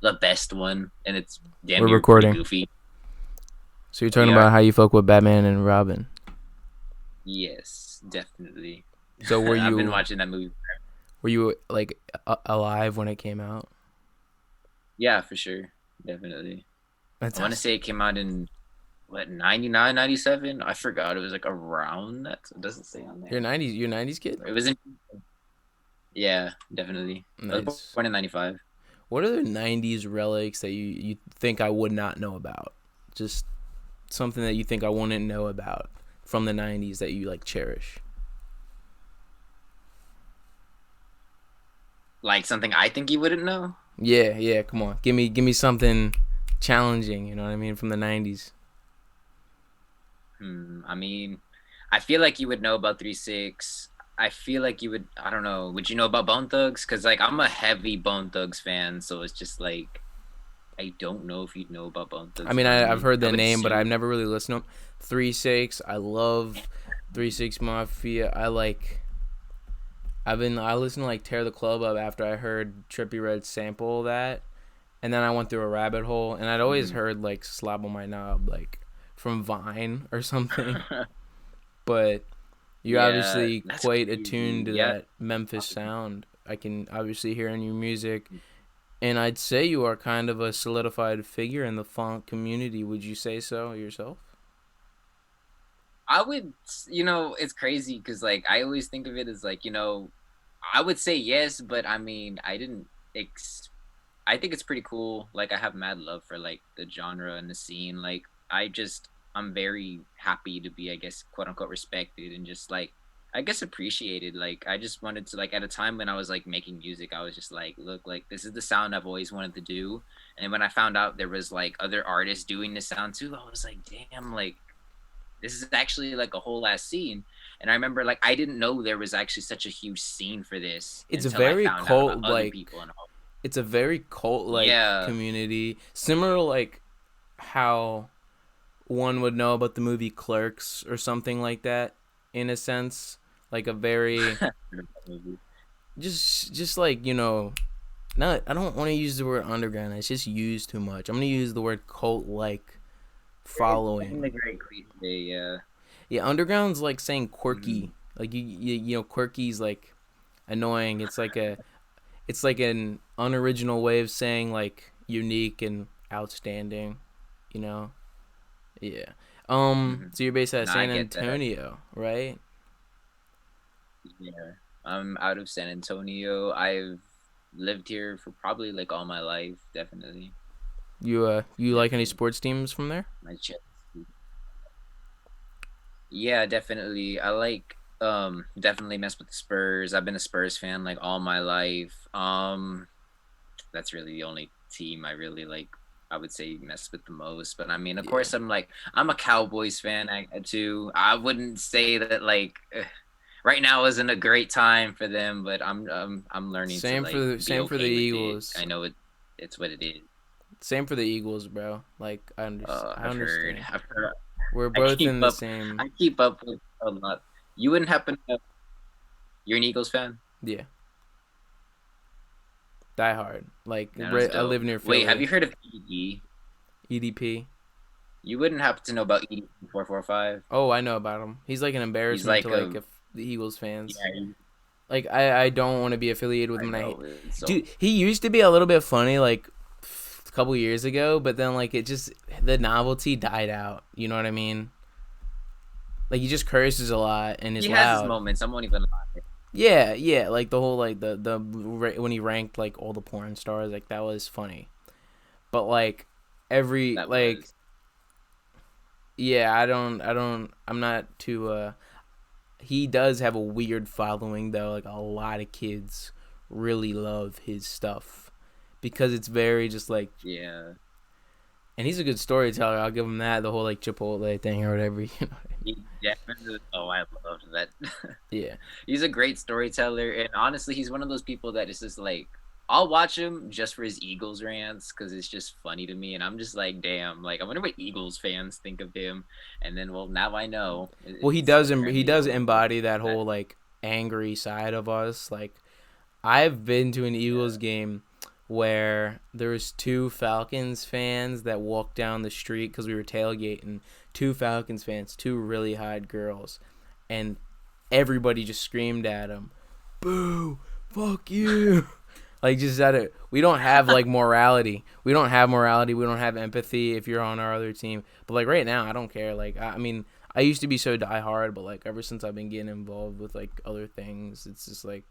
the best one, and it's damn We're near pretty recording. goofy. So you're talking We about are. how you fuck with Batman and Robin. Yes, definitely. So were I've been you watching that movie. were you like alive when it came out? Yeah, for sure. Definitely. I want to That's say it came out in what 99, 97. I forgot. It was like around that. It doesn't say on you're there. 90s. You're 90s kid. It was in. Yeah, definitely. I was Nice. born in 95. What are the 90s relics that you think I would not know about? Just something that you think I wouldn't know about from the 90s that you like cherish. Like something I think you wouldn't know. Yeah, yeah. Come on, give me something challenging. You know what I mean from the 90s. I mean, I feel like you would know about 3-6. I feel like you would. I don't know. Would you know about Bone Thugs? Because like I'm a heavy Bone Thugs fan, so it's just like I don't know if you'd know about Bone I Thugs mean, I've Family. heard I the would name, but I've assume. never really listened to them. 3-6. I love 3-6 Mafia. I listened to like Tear the Club Up after I heard Trippy Red sample that, and then I went through a rabbit hole, and I'd always Mhm. heard like Slap on My Knob like from Vine or something. But you're Yeah, obviously that's quite attuned crazy. to Yeah. that Memphis sound. I can obviously hear in your music, and I'd say you are kind of a solidified figure in the funk community. Would you say so yourself? I would, it's crazy because like I always think of it as like, I would say yes, but I mean, I didn't ex I think it's pretty cool. Like I have mad love for like the genre and the scene. Like I'm very happy to be, I guess, quote unquote respected and just like I guess appreciated. Like I just wanted to like at a time when I was like making music, I was just like, look, like this is the sound I've always wanted to do. And then when I found out there was like other artists doing this sound too, I was like, damn, like this is actually like a whole ass scene. And I remember like I didn't know there was actually such a huge scene for this It's a until I very found out about cult other like people and all. it's a very cult like Yeah. community, similar like how one would know about the movie Clerks or something like that, in a sense, like a very just like not I don't want to use the word underground. It's just used too much. I'm gonna use the word cult like It's following. becoming a great cliche, yeah. Yeah, underground's like saying Mhm. quirky. Like quirky's like annoying. It's like an unoriginal way of saying like unique and outstanding. You know. Yeah. Mhm. So you're based out of No, I San get that. Antonio, right? Yeah. I'm out of San Antonio. I've lived here for probably like all my life, definitely. You like any Definitely. sports teams from there? My chest. Yeah, definitely. I like definitely mess with the Spurs. I've been a Spurs fan like all my life. That's really the only team I really like. I would say mess with the most, but I mean, of Yeah. course, I'm a Cowboys fan too. I wouldn't say that like right now isn't a great time for them, but I'm learning to like be Same for the okay with it. Eagles. I know it's what it is. Same for the Eagles, bro. Like I I've heard, understand. I've heard. We're I both keep in the up. same. I keep up with a lot. You wouldn't happen to. You're an Eagles fan? Yeah, die hard. Like Yeah, that's I dope. live near Wait, have Philly. you heard of ED? EDP. You wouldn't happen to know about ED 445? Oh, I know about him. He's like an He's embarrassment to like like a if the Eagles fans. yeah. Like I don't want to be affiliated with I him. know. It's so Dude, he used to be a little bit funny like a couple years ago, but then like it just the novelty died out. You know what I mean? Like he just curses a lot and is he has his loud. moments. I won't even lie. Yeah, yeah, like the whole like the when he ranked like all the porn stars, like that was funny. But like every That like was. yeah, I'm not too he does have a weird following though. Like a lot of kids really love his stuff because it's very just like Yeah. and he's a good storyteller. I'll give him that. The whole like Chipotle thing or whatever. You know. He definitely. Oh, I loved that. Yeah. He's a great storyteller, and honestly, he's one of those people that is just like. I'll watch him just for his Eagles rants because it's just funny to me, and I'm just like, damn, like I wonder what Eagles fans think of him. And then, well, now I know. Well, It's he apparently does a little embody that that. whole like angry side of us. Like I've been to an Eagles Yeah. game where there was two Falcons fans that walked down the street because we were tailgating. Two Falcons fans, two really hot girls, and everybody just screamed at them, "Boo! Fuck you!" Like just at it. We don't have like morality. We don't have morality. We don't have empathy if you're on our other team. But like right now, I don't care. Like I mean, I used to be so diehard, but like ever since I've been getting involved with like other things, it's just like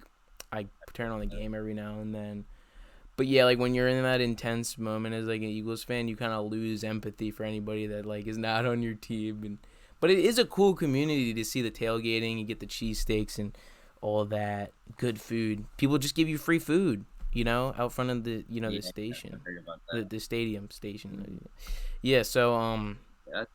I turn on the game every now and then. But yeah, like when you're in that intense moment as like an Eagles fan, you kind of lose empathy for anybody that like is not on your team. And but it is a cool community to see the tailgating. You get the cheesesteaks and all that good food. People just give you free food, out front of the Yeah, the I station, heard about the that. the stadium station. Yeah, so Yeah,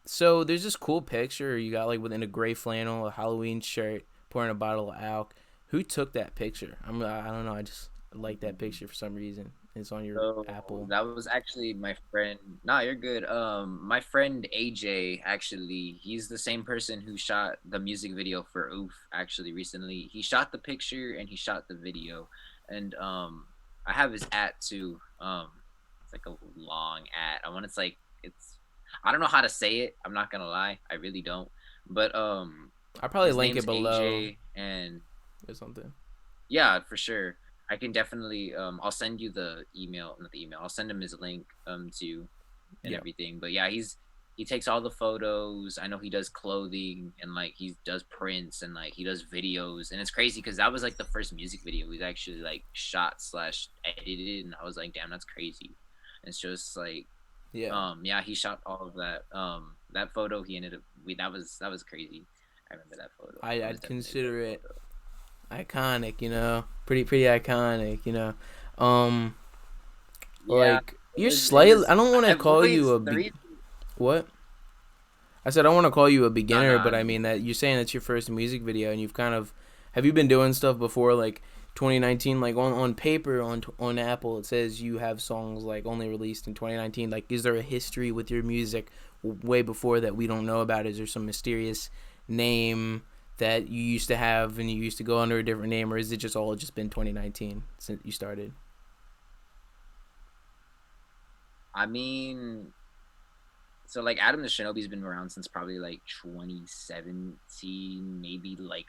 so there's this cool picture you got like within a gray flannel, a Halloween shirt, pouring a bottle of alk. Who took that picture? I don't know. I just like that picture for some reason. It's on your so Apple. that was actually my friend. Nah, you're good. My friend AJ, actually, he's the same person who shot the music video for Oof. Actually, recently, he shot the picture and he shot the video, and I have his at too. It's like a long at. I want it's like it's. I don't know how to say it. I'm not gonna lie. I really don't. But I'll probably his link it name's below AJ, and or something. yeah, for sure. I can definitely I'll send you the email, not the email. I'll send him his link to you and Yeah. everything. But yeah, he takes all the photos. I know he does clothing and like he does prints and like he does videos. And it's crazy because that was like the first music video we actually like shot slash edited, and I was like, damn, that's crazy. And it's just like Yeah. yeah, he shot all of that. That photo he ended up that was crazy. I remember that photo. That was I'd definitely a dope consider it photo. iconic. Pretty iconic. Um, Yeah, like it you're was it slightly. was I don't want to I've call you always a the big. reason. What? I said I don't want to call you a No, no, beginner, but I I'm mean that you're saying it's your first music video, and you've kind of have you been doing stuff before like 2019, like on paper on Apple it says you have songs like only released in 2019. Like, is there a history with your music way before that we don't know about? Is there some mysterious name that you used to have and you used to go under a different name, or is it just all just been 2019 since you started? I mean, so like Adam the Shinobi's been around since probably like 2017, maybe like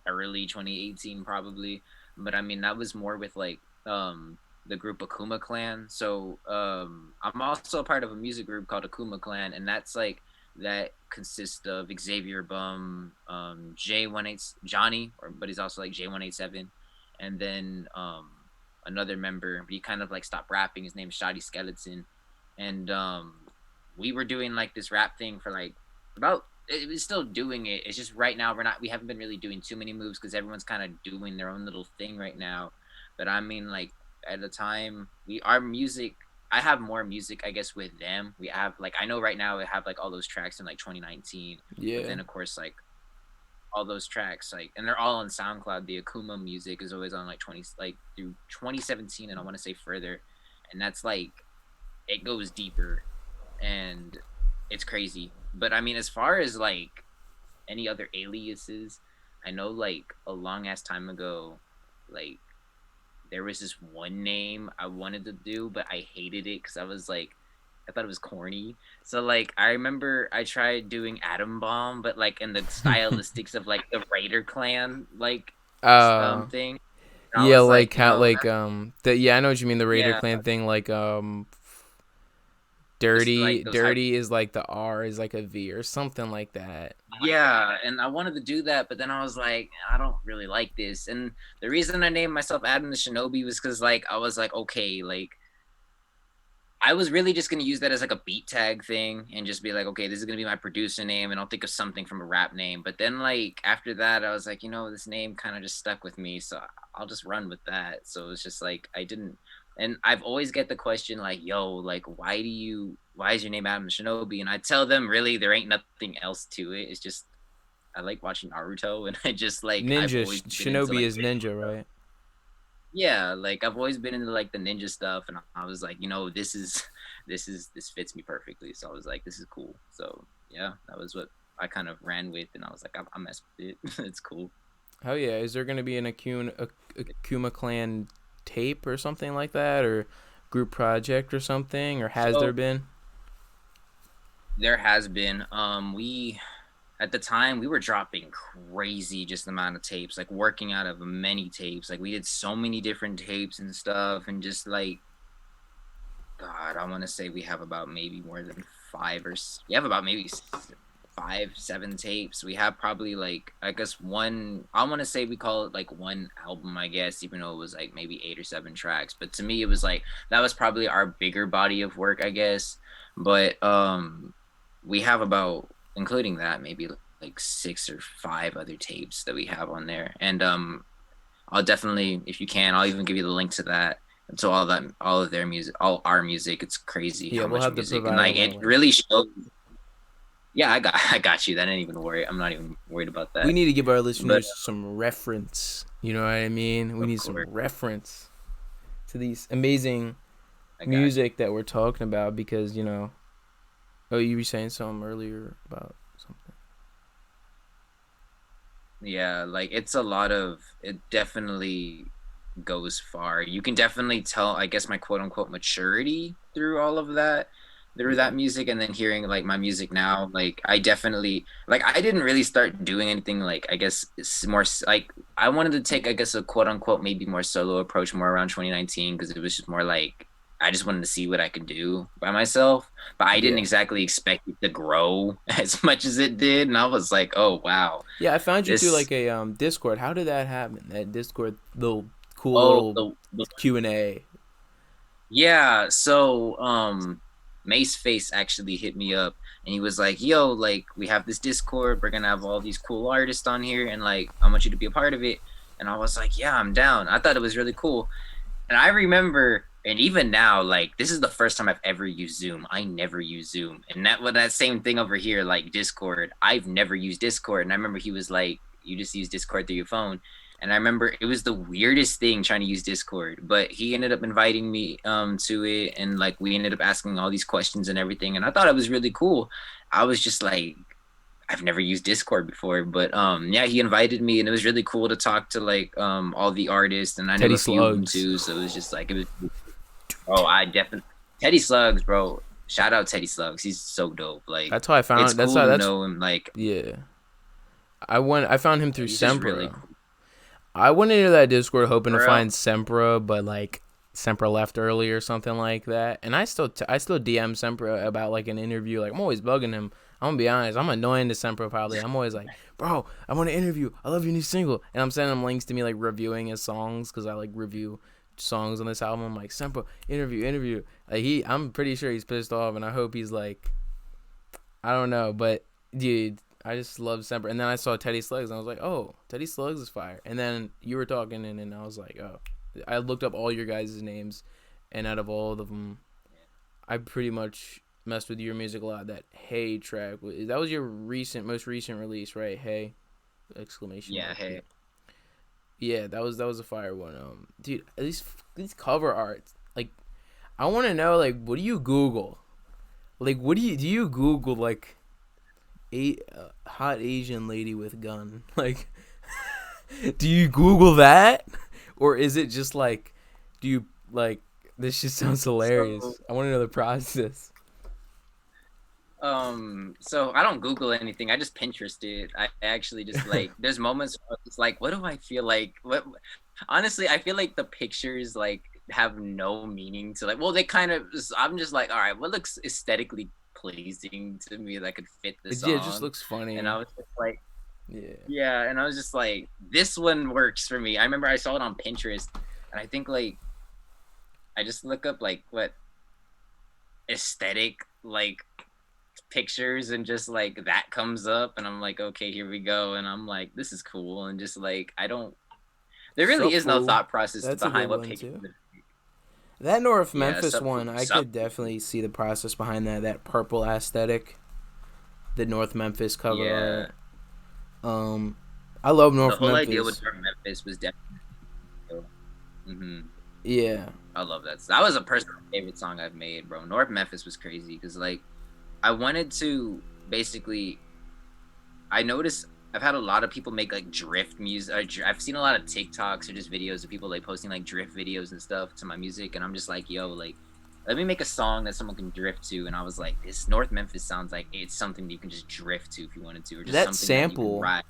early 2018 probably. But I mean that was more with like the group Akuma Klan. So I'm also a part of a music group called Akuma Klan, and that's like that consists of Xavier Bum, J18 Johnny, or but he's also like J187, and then another member, but he kind of like stopped rapping. His name's Shoddy Skeleton, and we were doing like this rap thing for like about it was still doing it. It's just right now we haven't been really doing too many moves because everyone's kind of doing their own little thing right now. But I mean, like at the time, we our music. I have more music, I guess, with them. We have like I know right now we have like all those tracks in like 2019, but Yeah. then of course like all those tracks like and they're all on SoundCloud. The Akuma music is always on like 20 like through 2017, and I want to say further, and that's like it goes deeper and it's crazy. But I mean, as far as like any other aliases, I know like a long ass time ago, like there was this one name I wanted to do, but I hated it because I was like, I thought it was corny. So like I remember I tried doing Atom Bomb, but like in the stylistics of like the Raider Clan like uh thing. And I yeah, was like like, how no, like yeah, I know what you mean, the Raider yeah, Clan thing, like just like those high. dirty is like the R is like a V or something like that. Yeah, and I wanted to do that, but then I was like, I don't really like this. And the reason I named myself Adam the Shinobi was because like I was like, okay, like I was really just gonna use that as like a beat tag thing and just be like, okay, this is gonna be my producer name, and I'll think of something from a rap name. But then like after that, I was like, this name kind of just stuck with me, so I'll just run with that. So it's just like I didn't, and I've always get the question like, yo, like why is your name Adam Shinobi? And I tell them really there ain't nothing else to it. It's just I like watching Naruto, and I just like I've Ninja always been into Shinobi like is ninja, right? yeah, like I've always been into like the ninja stuff, and I was like, this fits me perfectly. So I was like, this is cool. So yeah, that was what I kind of ran with, and I was like, I mess with it. It's cool. Hell yeah! Is there gonna be an Akuma Clan tape or something like that, or group project or something, or has there So been? there has been we at the time we were dropping crazy just amount of tapes, like working out of many tapes. Like we did so many different tapes and stuff, and just like God, I want to say we have about maybe more than we have about maybe 5, 7 tapes. We have probably like I guess one. I want to say we call it like one album, I guess, even though it was like maybe 8 or 7 tracks. But to me, it was like that was probably our bigger body of work, I guess. But we have about, including that, maybe like 6 or 5 other tapes that we have on there. And I'll definitely, if you can, I'll even give you the link to that. To all of their music, all our music. It's crazy Yeah, how we'll much have to music, and provide like all that it link. really shows. Yeah, I got you. That ain't even worry. I'm not even worried about We that. need to give our But listeners some reference. You know what I mean? We of need some course, reference to these amazing I got music that we're talking about because, you know, oh, you were saying something earlier about something. you. Yeah, like it's a lot of. It definitely goes far. You can definitely tell, I guess, my quote unquote maturity through all of that, through Yeah. that music, and then hearing like my music now. Like I definitely like I didn't really start doing anything like I guess it's more like I wanted to take I guess a quote unquote maybe more solo approach more around 2019 because it was just more like I just wanted to see what I could do by myself, but I didn't Yeah. exactly expect it to grow as much as it did, and I was like, oh wow, Yeah, I found you through this like a Discord. How did that happen? That Discord little cool oh little the Q&A. Yeah, so Mace Face actually hit me up and he was like, "Yo, like we have this Discord, we're gonna have all these cool artists on here and like I want you to be a part of it." And I was like, "Yeah, I'm down." I thought it was really cool. And I remember, and even now, like this is the first time I've ever used Zoom. I never use Zoom. And that same thing over here, like Discord. I've never used Discord. And I remember he was like, "You just use Discord through your phone." And I remember it was the weirdest thing trying to use Discord. But he ended up inviting me to it, and like we ended up asking all these questions and everything. And I thought it was really cool. I was just like, I've never used Discord before, but yeah, he invited me and it was really cool to talk to like all the artists, and I knew Teddy a few of them Slugs. too, so it was just like it was. Oh, I definitely Teddy Slugs, bro. Shout out Teddy Slugs. He's so dope. Like That's how I it's found. That's cool how. to That's know him. Like yeah. I found him through he's just really Sempra. cool, I went into that Discord hoping to bro. find Sempra, but like Sempra left early or something like that. And I still DM Sempra about like an interview. Like I'm always bugging him. I'm gonna be honest. I'm annoying to Sempra probably. I'm always like, bro, I want to interview. I love your new single, and I'm sending him links to me like reviewing his songs because I like review songs on this album. I'm like Sempra, interview. Like I'm pretty sure he's pissed off, and I hope he's like, I don't know, but dude, I just love Semper. And then I saw Teddy Slugs, and I was like, oh, Teddy Slugs is fire. And then you were talking, and I was like, oh, I looked up all your guys' names, and out of all of them, I pretty much messed with your music a lot. That Hey track, that was your most recent release, right? Hey, exclamation Yeah, mark. Yeah, hey, yeah, that was a fire one. Dude, these cover arts, like, I want to know, like, what do you Google? Like, what do you Google like? Hot Asian lady with gun. Like, do you Google that, or is it just like, do you like? This just sounds so hilarious. I want to know the process. so I don't Google anything. I just Pinterest it. I actually just like there's moments where it's like, what do I feel like? What honestly, I feel like the pictures like have no meaning to like. Well, they kind of. I'm just like, all right, what looks aesthetically pleasing to me that could fit the Yeah, it just song, looks and funny. I was just like, Yeah. yeah, and I was just like, this one works for me. I remember I saw it on Pinterest, and I think like I just look up like what aesthetic like pictures and just like that comes up and I'm like, okay, here we go. And I'm like, this is cool. And just like I don't there really is no Subful. thought process That's a good behind what one picture. too. That North Yeah, Memphis one, I sub could definitely see the process behind that. That purple aesthetic, the North Memphis cover yeah. art. I love The North whole idea with Memphis. Memphis was definitely mm-hmm. Yeah. I love that. That was a personal favorite song I've made, bro. North Memphis was crazy because like I wanted to basically I noticed I've had a lot of people make like drift music. I've seen a lot of TikToks or just videos of people like posting like drift videos and stuff to my music, and I'm just like, yo, like, let me make a song that someone can drift to. And I was like, this North Memphis sounds like it's something that you can just drift to if you wanted to, or just That something that you can sample, ride.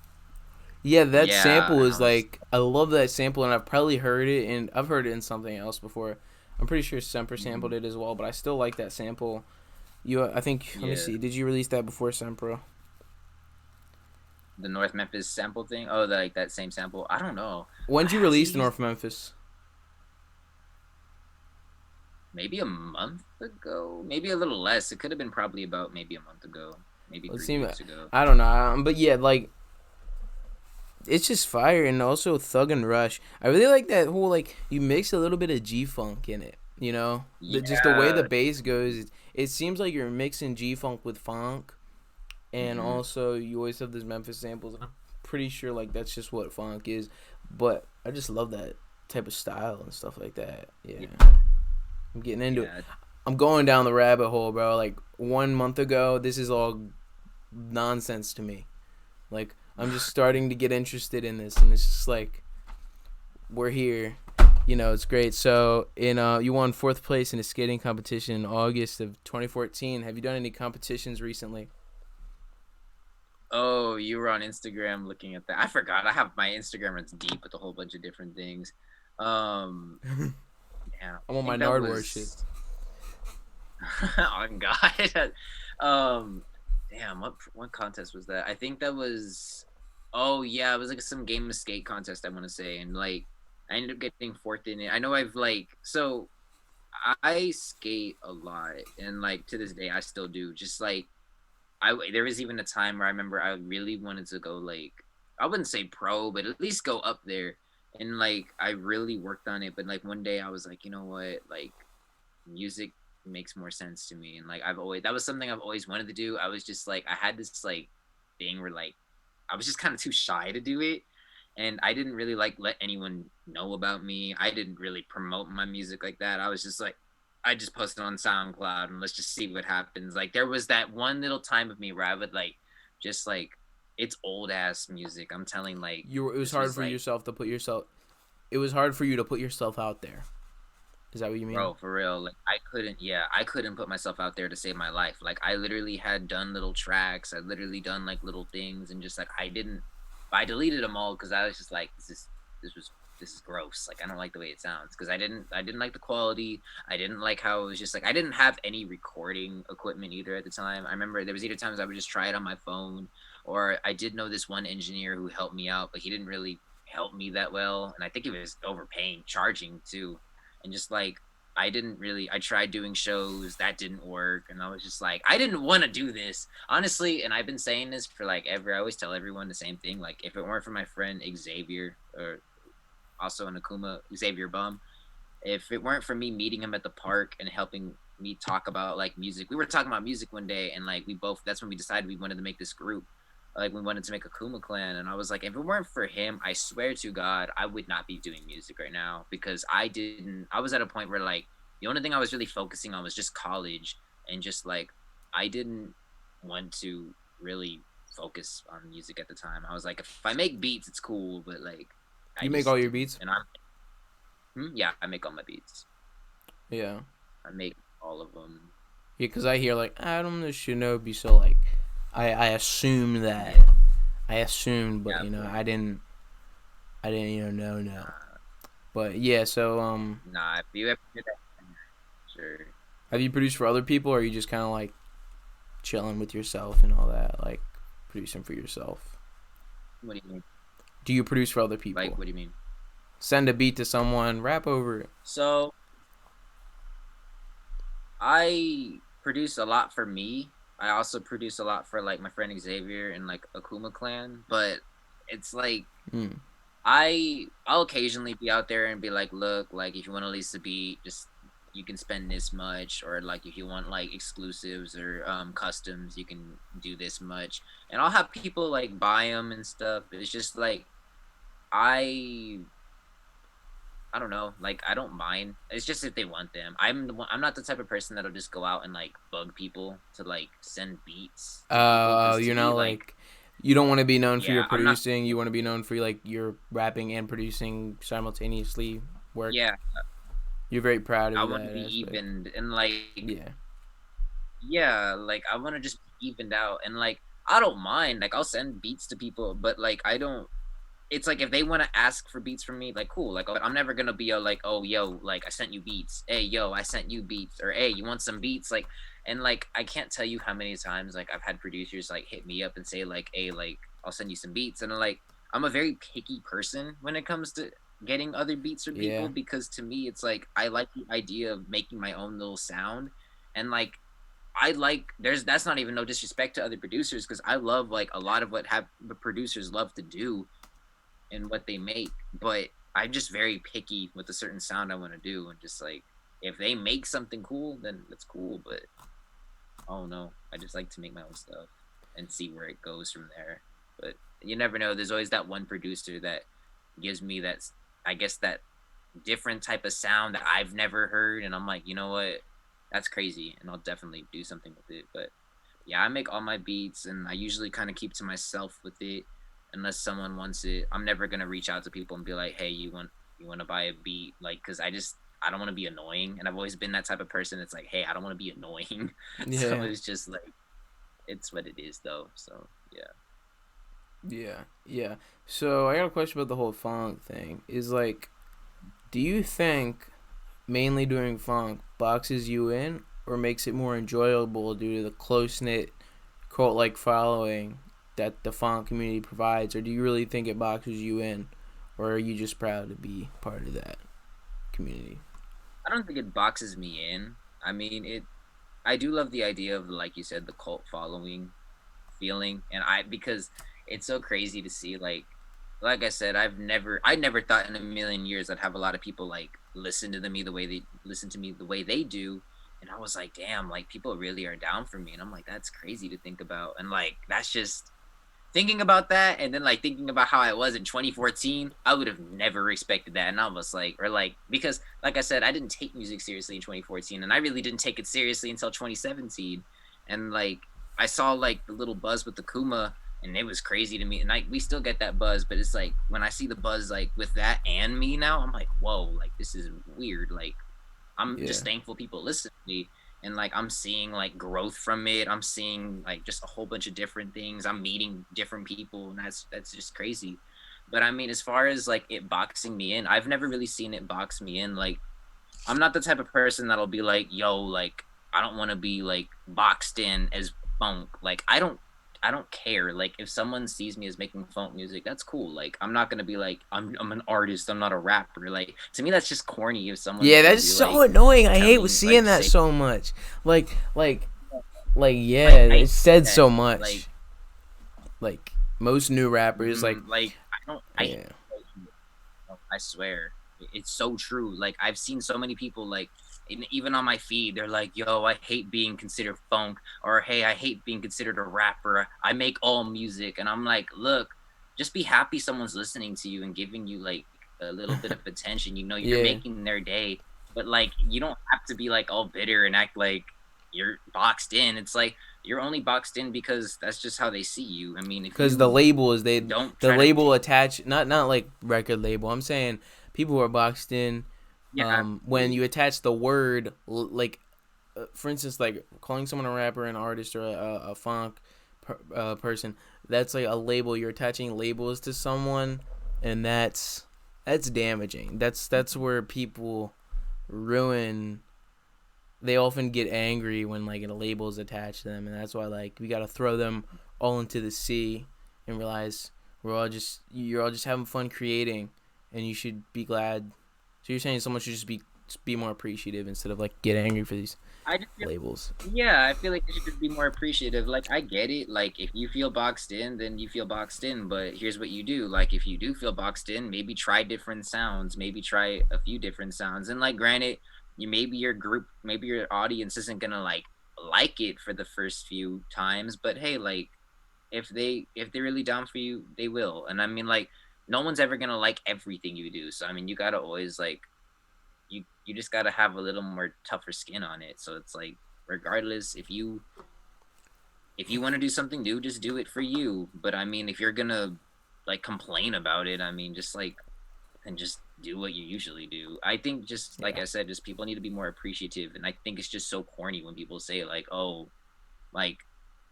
yeah, that Yeah, sample and I is was, like I love that sample, and I've probably heard it, and I've heard it in something else before. I'm pretty sure Semper mhm, sampled it as well, but I still like that sample. I think. Let me yeah, see. Did you release that before Sempra? the North Memphis sample thing. Oh, like that same sample. I don't know. When did you Has he release the used North Memphis? maybe a month ago? Maybe a little less. It could have been probably about maybe a month ago, maybe Let's three see. weeks ago. I don't know, but yeah, like it's just fire, and also Thug and Rush. I really like that whole like you mix a little bit of G Funk in it. Just the way the Yeah. bass goes. It seems like you're mixing G Funk with Phonk, and Hmm. also you always have these Memphis samples. I'm pretty sure like that's just what Phonk is, but I just love that type of style and stuff like that. Yeah, Yeah. I'm getting into it. Yeah. I'm going down the rabbit hole, bro. Like 1 month ago, this is all nonsense to me. Like I'm just starting to get interested in this, and it's just like we're here. It's great. So you won fourth place in a skating competition in August of 2014. Have you done any competitions recently? Oh, you were on Instagram looking at that. I forgot. I have my Instagram runs deep with a whole bunch of different things. Um, I'm yeah, I on my think that Nardwar shit. was on God. um, damn, what contest was that? I think that was. Oh yeah, it was like some game of skate contest. I want to say, and like I ended up getting fourth in it. I know I've like so I skate a lot, and like to this day I still do. Just like there was even a time where I remember I really wanted to go like I wouldn't say pro, but at least go up there. And like I really worked on it, but like one day I was like, you know what, like music makes more sense to me. And like I've always that was something I've always wanted to do. I was just like I had this like thing where like I was just kind of too shy to do it. And I didn't really like let anyone know about me. I didn't really promote my music like that. I was just like I just posted on SoundCloud and let's just see what happens. Like there was that one little time of me where I would like just like it's old ass music. I'm telling like It was this hard was for like yourself to put yourself. It was hard for you to put yourself out there. Is that what you mean? bro, for real. Like I couldn't, yeah, I couldn't put myself out there to save my life. Like I literally had done little tracks. I literally done like little things, and just like I deleted them all because I was just like, this was this is gross. Like I don't like the way it sounds because I didn't like the quality. I didn't like how it was just like I didn't have any recording equipment either at the time. I remember there was either times I would just try it on my phone, or I did know this one engineer who helped me out, but he didn't really help me that well, and I think he was overpaying, charging too, and just like I didn't really I tried doing shows that didn't work, and I was just like I didn't want to do this honestly. And I've been saying this for like ever. I always tell everyone the same thing, like if it weren't for my friend Xavier, or also an Akuma, Xavier Bum, if it weren't for me meeting him at the park and helping me talk about like music, we were talking about music one day, and like we both that's when we decided we wanted to make this group. Like we wanted to make a Akuma Klan, and I was like, if it weren't for him, I swear to God, I would not be doing music right now because I didn't. I was at a point where like the only thing I was really focusing on was just college, and just like I didn't want to really focus on music at the time. I was like, if I make beats, it's cool, but like I You make all just your didn't. beats? And I'm yeah, I make all my beats. Yeah. I make all of them. Yeah, because I hear like Adam the Shinobi, so like I assume that Yeah, I assumed, but yeah, but I didn't no. nah, But yeah, so nah. If you ever hear that, sure. have you produced for other people, or are you just kind of like chilling with yourself and all that, like producing for yourself? What do you mean? Do you produce for other Like, people? what do you mean? Send a beat to someone, rap over it. So I produce a lot for me. I also produce a lot for like my friend Xavier and like Akuma Clan, but it's like Mm. I'll occasionally be out there and be like, look, like if you want to lease a beat, just you can spend this much, or like if you want like exclusives or customs, you can do this much, and I'll have people like buy them and stuff. It's just like I I don't know, like I don't mind. It's just if they want them. I'm not the type of person that'll just go out and like bug people to like send beats to people, because to You're me not like like You don't want to be known for your Yeah, I'm not. producing. You want to be known for like your rapping and producing simultaneously work. Yeah, You're very proud I of want to that be aspect. evened and like Yeah. yeah, like I want to just be evened out and like I don't mind. Like I'll send beats to people, but like I don't. It's like if they want to ask for beats from me, like cool. Like I'm never gonna be a like, oh yo, like I sent you beats. Hey yo, I sent you beats, or hey, you want some beats? Like, and like I can't tell you how many times like I've had producers like hit me up and say like, hey, like I'll send you some beats, and like I'm a very picky person when it comes to getting other beats from people Yeah. because to me it's like I like the idea of making my own little sound, and like I like there's that's not even no disrespect to other producers because I love like a lot of what have the producers love to do and what they make, but I'm just very picky with a certain sound I want to do, and just like if they make something cool, then that's cool. But I don't know. I just like to make my own stuff and see where it goes from there. But you never know. There's always that one producer that gives me that, I guess, that different type of sound that I've never heard, and I'm like, you know what? That's crazy, and I'll definitely do something with it. But yeah, I make all my beats, and I usually kind of keep to myself with it, unless someone wants it. I'm never gonna reach out to people and be like, hey, you want to buy a beat, like, because I don't want to be annoying, and I've always been that type of person. It's like, hey, I don't want to be annoying, so Yeah. it's just like it's what it is, though. So yeah. Yeah. Yeah. So I got a question about the whole funk thing. Is like, do you think mainly doing funk boxes you in or makes it more enjoyable due to the close knit cult like following that the funk community provides, or do you really think it boxes you in, or are you just proud to be part of that community? I don't think it boxes me in. I mean, it. I do love the idea of, like you said, the cult following feeling, and I because it's so crazy to see like I said, I never thought in a million years I'd have a lot of people like listen to me the way they do, and I was like, damn, like people really are down for me, and I'm like, that's crazy to think about, and like that's just thinking about that, and then like thinking about how I was in 2014, I would have never expected that, and I was like, or like because like I said, I didn't take music seriously in 2014, and I really didn't take it seriously until 2017, and like I saw like the little buzz with the Kuma, and it was crazy to me, and like we still get that buzz, but it's like when I see the buzz like with that and me now, I'm like, whoa, like this is weird, like I'm Yeah. just thankful people listen to me, and like I'm seeing like growth from it. I'm seeing like just a whole bunch of different things. I'm meeting different people, and that's just crazy. But I mean, as far as like it boxing me in, I've never really seen it box me in. Like I'm not the type of person that'll be like, yo, like I don't want to be like boxed in as funk. Like I don't care. Like if someone sees me as making funk music, that's cool. Like I'm not gonna be like I'm an artist. I'm not a rapper. Like to me, that's just corny. If someone's Yeah, gonna that's be so like annoying. I hate telling seeing like that say so much. Like, like, like, yeah, like I it's hate said that. so Like much. Like most new rappers, like I don't I hate yeah, I swear. It's so true. Like I've seen so many people like even on my feed, they're like, "Yo, I hate being considered funk," or "Hey, I hate being considered a rapper. I make all music." And I'm like, "Look, just be happy someone's listening to you and giving you like a little bit of attention. You know, you're yeah. making their day, but like you don't have to be like all bitter and act like you're boxed in. It's like you're only boxed in because that's just how they see you. I mean, if Because the you label is don't the try to label attach not like record label. I'm saying people who are boxed in. yeah, When absolutely. you attach the word like, for instance, like calling someone a rapper, an artist, or a funk person, that's like a label. You're attaching labels to someone, and that's damaging. That's where people ruin. They often get angry when like a label is attached to them, and that's why like we gotta throw them all into the sea and realize you're all just having fun creating, and you should be glad. So you're saying someone should just be more appreciative instead of like get angry for these I just feel labels. yeah, I feel like they should just be more appreciative. Like I get it. Like if you feel boxed in, then you feel boxed in. But here's what you do. Like if you do feel boxed in, maybe try different sounds. Maybe try a few different sounds. And like granted, you maybe your group, maybe your audience isn't gonna like it for the first few times. But hey, like if they're really down for you, they will. And I mean like no one's ever gonna like everything you do. So I mean you gotta always like you just got to have a little more tougher skin on it. So it's like regardless if you want to do something new, just do it for you. But I mean, if you're gonna like complain about it, I mean, just like and just do what you usually do. I think just like Yeah. I said, just people need to be more appreciative, and I think it's just so corny when people say like, "Oh, like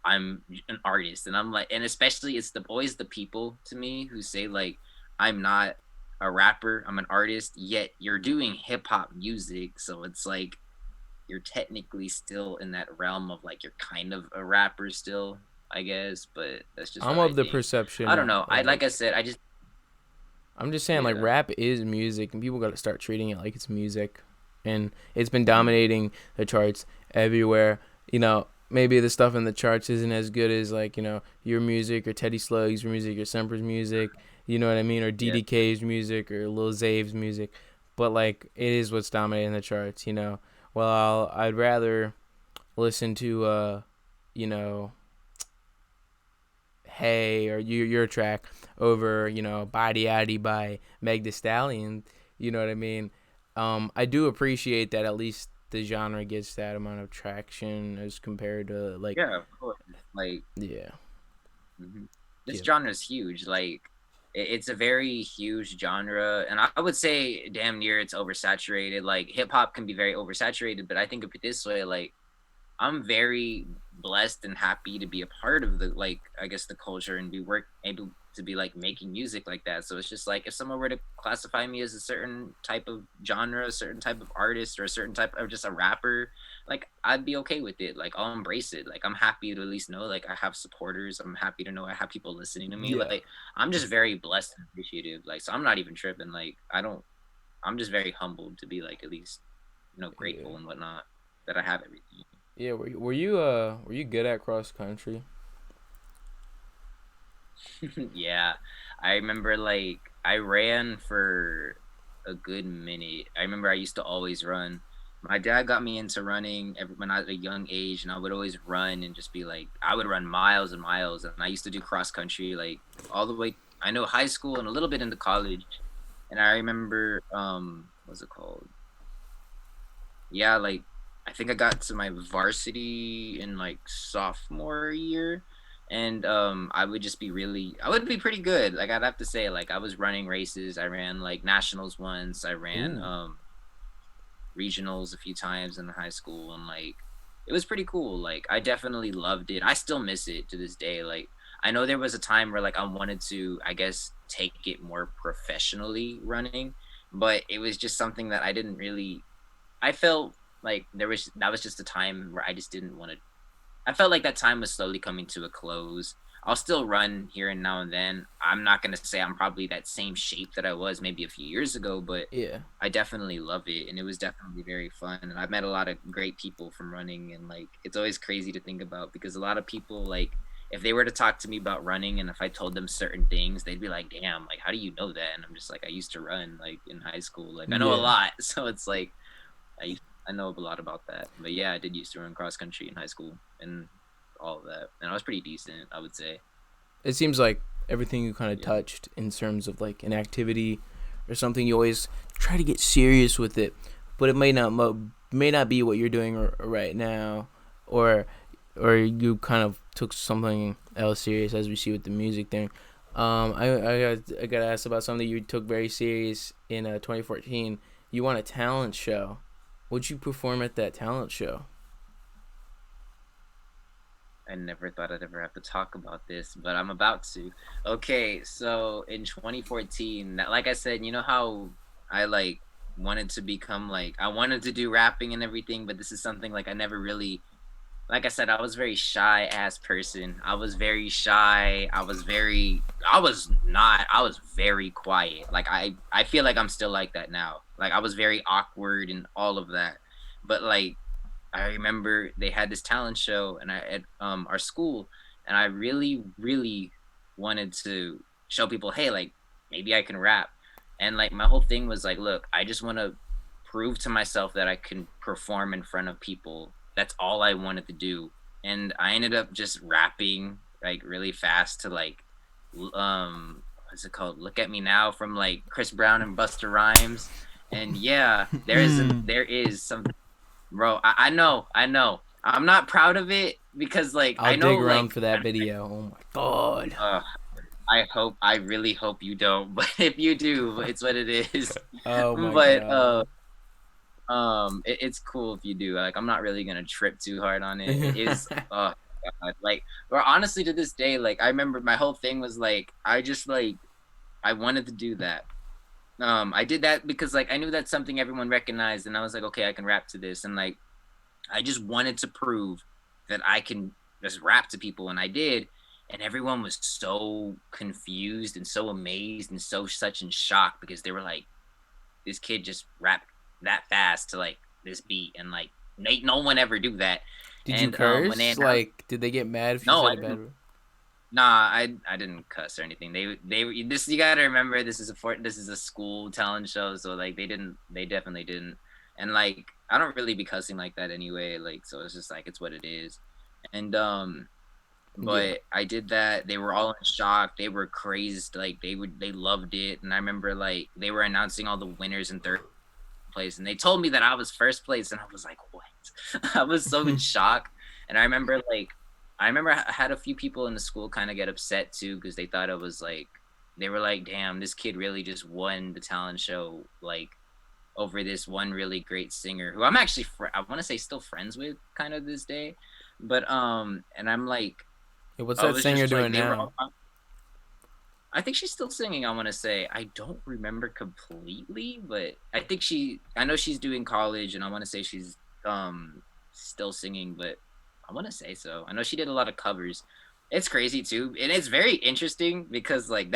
I'm an artist," and I'm like, and especially it's the always the people to me who say like, "I'm not a rapper, I'm an artist," yet you're doing hip hop music, so it's like you're technically still in that realm of like you're kind of a rapper still, I guess, but that's just I'm what I of the think. I perception don't know. I of like I like said, I just I'm just saying like yeah. rap is music and people got to start treating it like it's music. And it's been Mm, dominating the charts everywhere. Maybe the stuff in the charts isn't as good as like, your music or Teddy Slugs music or Semper's music, you know what I mean, or yeah. DDK's music or Lil Zave's music. But like it is what's dominating the charts. Well, I'd rather listen to you know, Hey or your track over Body Addy by Meg The Stallion. You know what I mean? I do appreciate that at least the genre gets that amount of traction as compared to like Yeah, of course. Like yeah mhm. This yeah genre is huge. Like it's a very huge genre, and I would say damn near it's oversaturated. Like hip hop can be very oversaturated, but I think of it this way: like I'm very blessed and happy to be a part of the like I guess the culture and be work able to be like making music like that. So it's just like if someone were to classify me as a certain type of genre, a certain type of artist, or a certain type of just a rapper, like I'd be okay with it. Like I'll embrace it. Like I'm happy to at least know like I have supporters. I'm happy to know I have people listening to me. yeah Like I'm just very blessed and appreciative. Like so I'm not even tripping. Like I don't I'm just very humbled to be like at least, yeah grateful and whatnot that I have everything. yeah. Were you good at cross country? Yeah, I remember like I ran for a good minute. I remember I used to always run. My dad got me into running when I was a young age, and I would always run and just be like, I would run miles and miles. And I used to do cross country like all the way. I know high school and a little bit into college. And I remember, what's it called? Yeah, like I think I got to my varsity in like sophomore year, and I would be pretty good. Like I'd have to say like I was running races. I ran like nationals once. I ran Ooh. regionals a few times in high school, and like it was pretty cool. Like I definitely loved it. I still miss it to this day. Like I know there was a time where like I wanted to, I guess, take it more professionally running, but it was just something that I didn't really I felt like that was just a time where I just didn't want to. I felt like that time was slowly coming to a close. I'll still run here and now and then. I'm not gonna say I'm probably that same shape that I was maybe a few years ago, but Yeah. I definitely love it, and it was definitely very fun. And I've met a lot of great people from running, and like it's always crazy to think about because a lot of people like if they were to talk to me about running and if I told them certain things, they'd be like, "Damn, like how do you know that?" And I'm just like, "I used to run like in high school. Like I know a Yeah. lot." So it's like I know a lot about that. But yeah, I did used to run cross country in high school and all of that, and I was pretty decent, I would say. It seems like everything you kind of Yeah. touched in terms of like an activity or something, you always try to get serious with it, but it may not be what you're doing right now, or you kind of took something else serious, as we see with the music thing. I got asked about something you took very serious in 2014. You won a talent show. Would you perform at that talent show? I never thought I'd ever have to talk about this, but I'm about to. Okay, so in 2014, like I said, you know how I like wanted to become like I wanted to do rapping and everything, but this is something like I never really like I said, I was a very shy ass person. I was very shy. I was not, I was very quiet. Like I feel like I'm still like that now. Like I was very awkward and all of that. But like I remember they had this talent show and I at our school and I really, really wanted to show people, hey, like maybe I can rap. And like my whole thing was like, look, I just want to prove to myself that I can perform in front of people. That's all I wanted to do. And I ended up just rapping like really fast to like what's it called? Look at Me Now from like Chris Brown and Busta Rhymes. And yeah, there is some bro, I know. I'm not proud of it because like I'll I know dig around like for that video. Oh my god. uh, I really hope you don't, but if you do, it's what it is. Oh my But god. it's cool if you do. Like, I'm not really gonna trip too hard on it. It is, oh god, like, or honestly, to this day, like, I remember my whole thing was like, I just like, I wanted to do that. I did that because like I knew that's something everyone recognized, and I was like, okay, I can rap to this, and like, I just wanted to prove that I can just rap to people, and I did. And everyone was so confused and so amazed and so such in shock because they were like, this kid just rapped that fast to like this beat, and like no one ever do that. Did you And when they curse? announced, Like, did they get mad if you no, said I a bad didn't. word? Nah, I didn't cuss or anything. They this, you gotta remember, this is a school talent show, so like they definitely didn't. And like I don't really be cussing like that anyway, like, so it's just like it's what it is. And Yeah. but I did that. They were all in shock. They were crazed. Like they loved it. And I remember like they were announcing all the winners in third place, and they told me that I was first place, and I was like, what? I was so in shock. And I remember I had a few people in the school kind of get upset too because they thought it was like they were like, damn, this kid really just won the talent show like over this one really great singer who I'm actually I want to say still friends with kind of this day. But and I'm like, Hey, what's I that was singer just doing like they were now? all, I think she's still singing. I want to say I don't remember completely, but I know she's doing college, and I want to say she's still singing, but I want to say so. I know she did a lot of covers. It's crazy too, and it's very interesting because like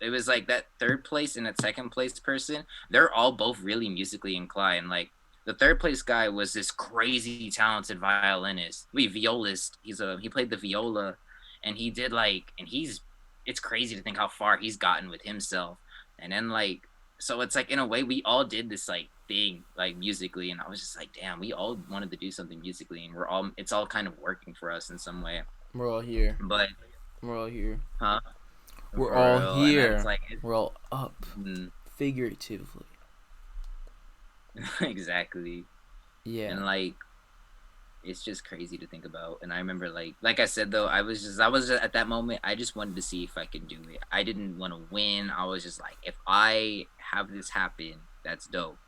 it was like that third place and that second place person. They're all both really musically inclined. Like the third place guy was this crazy talented violinist, violist. He played the viola, and he did like, and he's it's crazy to think how far he's gotten with himself. And then like, so it's like in a way we all did this like thing like musically, and I was just like, damn, we all wanted to do something musically, and it's all kind of working for us in some way. We're all here. But We're all here. huh, We're for all real. And that's here. like We're all up. mm, Figuratively. exactly. Yeah. And like it's just crazy to think about. And I remember like I said though, I was just at that moment, I just wanted to see if I could do it. I didn't want to win. I was just like, if I have this happen, that's dope.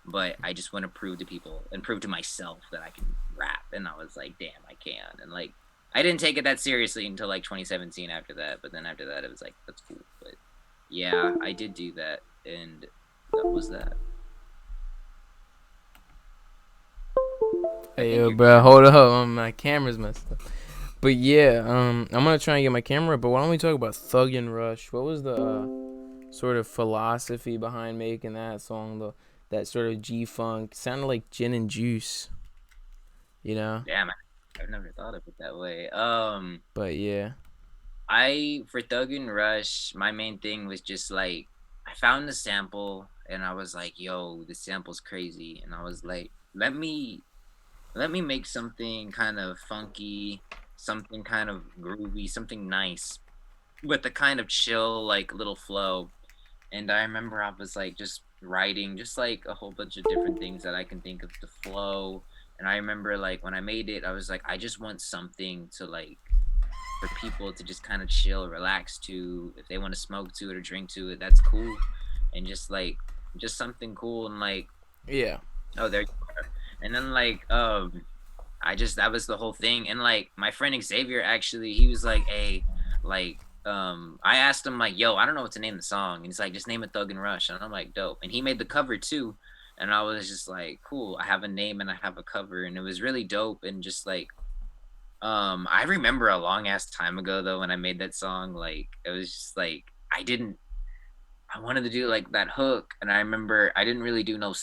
But I just want to prove to people and prove to myself that I can rap. And I was like, damn, I can. And like I didn't take it that seriously until like 2017 after that. But then after that it was like, that's cool. But yeah, I did do that, and that was that. I Hey think yo, you're bro, good. hold up. My camera's messed up. But yeah, I'm gonna try and get my camera. But why don't we talk about Thug and Rush? What was the sort of philosophy behind making that song? That sort of G funk sounded like gin and juice, you know. Damn, I've never thought of it that way. But yeah, I for Thug and Rush, my main thing was just like I found the sample and I was like, "Yo, the sample's crazy," and I was like, let me make something kind of funky, something kind of groovy, something nice with a kind of chill like little flow." And I remember I was like just writing just like a whole bunch of different things that I can think of to flow. And I remember like when I made it, I was like, I just want something to like for people to just kind of chill, relax to. If they want to smoke to it or drink to it, that's cool. And just like just something cool and like, yeah, oh, there you are. And then like I just that was the whole thing. And like my friend Xavier actually, he was like, hey, like I asked him like, yo, I don't know what to name the song. And he's like, just name it Thug and Rush. And I'm like, dope. And he made the cover too. And I was just like, cool. I have a name and I have a cover, and it was really dope. And just like I remember a long ass time ago though when I made that song, like it was just like I wanted to do like that hook, and I remember I didn't really do no.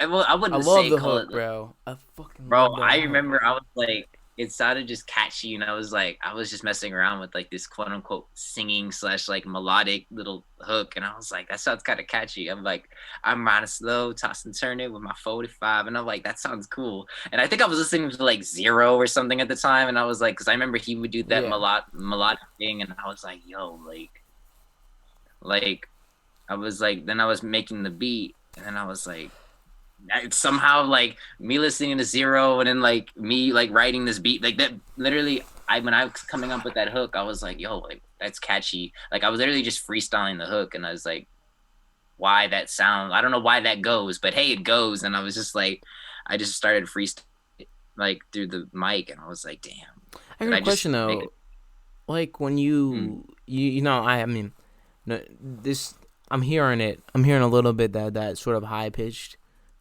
Well, I I wouldn't love say the call hook, it like, bro. I fucking bro. love that I hook. remember I was like, it sounded just catchy, and I was like, I was just messing around with like this quote unquote singing slash like melodic little hook, and I was like, that sounds kind of catchy. I'm like, I'm riding slow, toss and turn it with my 45, and I'm like, that sounds cool. And I think I was listening to like Zero or something at the time, and I was like, because I remember he would do that Yeah, melodic thing, and I was like, yo, like I was like, then I was making the beat, and then I was like, somehow like me listening to Zero and then like me like writing this beat like that literally I when I was coming up with that hook I was like yo like that's catchy like I was literally just freestyling the hook and I was like why that sound I don't know why that goes but hey it goes and I was just like I just started freestyling like through the mic and I was like damn I did got a I just question make it though. Like when you know, I mean, no, this I'm hearing it. I'm hearing a little bit that sort of high pitched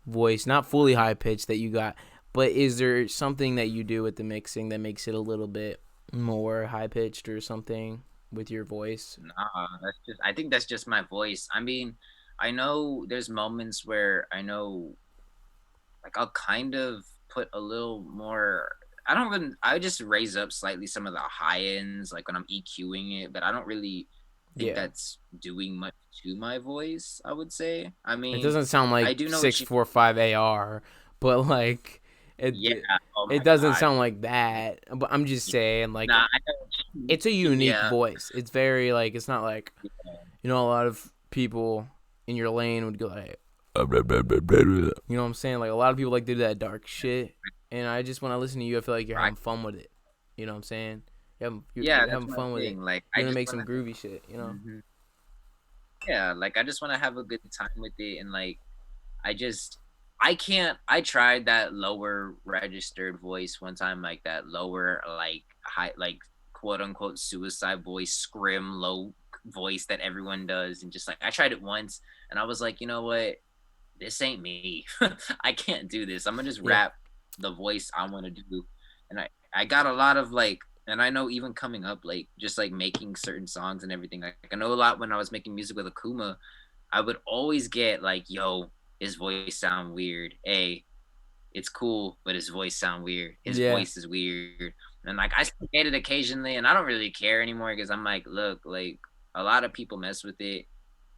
voice, not fully high pitched that you got. But is there something that you do with the mixing that makes it a little bit more high pitched or something with your voice? nah that's just I think that's just my voice I mean I know there's moments where I know like I'll kind of put a little more I don't even I just raise up slightly some of the high ends like when I'm EQing it, but I don't really think Yeah, that's doing much to my voice, I would say. I it mean, doesn't sound I like do know what you 645 AR, but like yeah, it oh it my doesn't god. sound like that. But I'm just Yeah. saying, like Nah, I know what you it's a mean. unique Yeah. voice. It's very like it's not like Yeah. you know a lot of people in your lane would go like you know what I'm saying? Like a lot of people like to do that dark shit, and I just when I listen to you, I feel like you're Right. having fun with it. You know what I'm saying? Yeah, you're that's having my fun with it. thing. Like I You're gonna just make want some groovy shit. You know? to yeah, like I just want to have a good time with it and like I just I can't I tried that lower registered voice one time like that lower like high like quote unquote suicide voice scrim low voice that everyone does and just like I tried it once and I was like, you know what? This ain't me. I can't do this. I'm gonna just Yeah. rap the voice I want to do. And I got a lot of like and I know even coming up like just like making certain songs and everything. Like I know a lot when I was making music with Akuma, I would always get like, yo, his voice sound weird. Hey, it's cool, but his voice sound weird. His Yeah. voice is weird. And like I still get it occasionally and I don't really care anymore because I'm like, look, like a lot of people mess with it.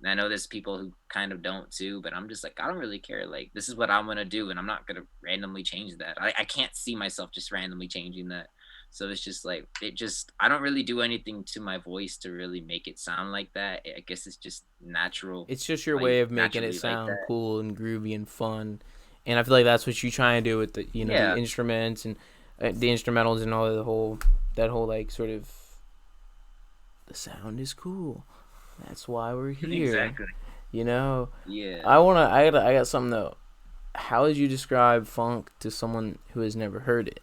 And I know there's people who kind of don't too, but I'm just like, I don't really care. Like, this is what I'm gonna do, and I'm not gonna randomly change that. I can't see myself just randomly changing that. So it's just like it just I don't really do anything to my voice to really make it sound like that. I guess it's just natural, It's just your way like of making it naturally like sound that. cool and groovy and fun, and I feel like that's what you try and do with the the Yeah, instruments and the instrumentals and all the whole that whole like sort of the sound is cool. That's why we're here. exactly. You know, Yeah. I got something though. How would you describe funk to someone who has never heard it?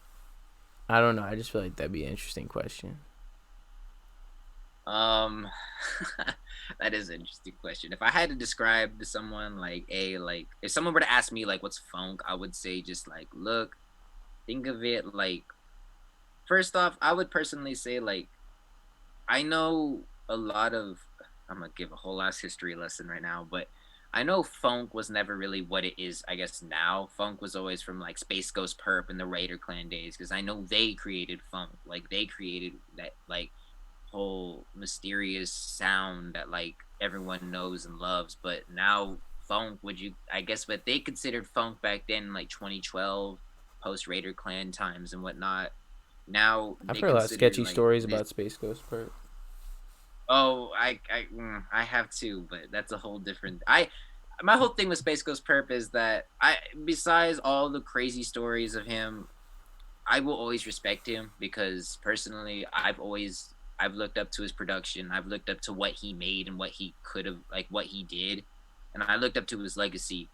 I don't know. I just feel like that'd be an interesting question. Um, that is an interesting question. If I had to describe to someone like a like if someone were to ask me like what's funk, I would say just like look, think of it like first off, I would personally say like I know a lot of I'm gonna give a whole ass history lesson right now, but I know funk was never really what it is, I guess now. Funk was always from like Space Ghost Perp and the Raider Clan days, because I know they created funk. Like they created that like whole mysterious sound that like everyone knows and loves. But now funk, would you I guess what they considered funk back then, like 2012, post Raider Clan times and whatnot. Now I've they heard a lot of consider sketchy like stories this about Space Ghost Part. oh I have too, but that's a whole different I my whole thing with Space Ghost Perp is that I besides all the crazy stories of him, I will always respect him because personally, I've looked up to his production. I've looked up to what he made and what he could have like what he did, and I looked up to his legacy.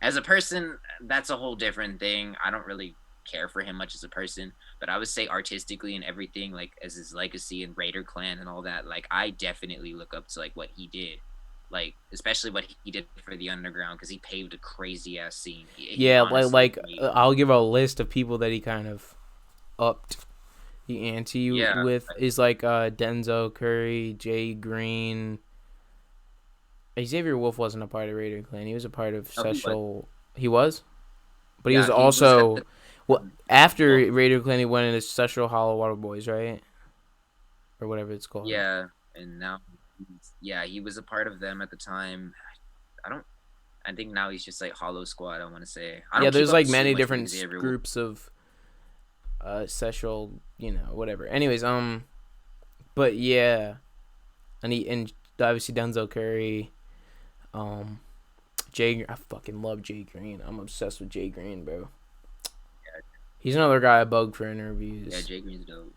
As a person, that's a whole different thing. I don't really care for him much as a person, but I would say artistically and everything, like as his legacy and Raider Clan and all that, like I definitely look up to like what he did, like especially what he did for the underground because he paved a crazy ass scene. He Yeah, honestly made I'll give a list of people that he kind of upped the ante yeah. with is like Denzo Curry, Jay Green. Xavier Wolf wasn't a part of Raider Clan. He was a part of Oh, he was. Special. He was, but he was Yeah, he was at also the well after well, Raider Clan. He went into Special Hollow Water Boys, right, or whatever it's called. yeah, and now yeah, he was a part of them at the time. I don't. I think now he's just like Hollow Squad. I want to say I Yeah, don't keep there's up like too many much with different Xavier Wolf. groups of Special, whatever. Anyways, but yeah, and obviously Denzel Curry, um, I fucking love Jay Green. I'm obsessed with Jay Green, bro. Yeah, He's another guy I bug for yeah, interviews. Jay Green's dope.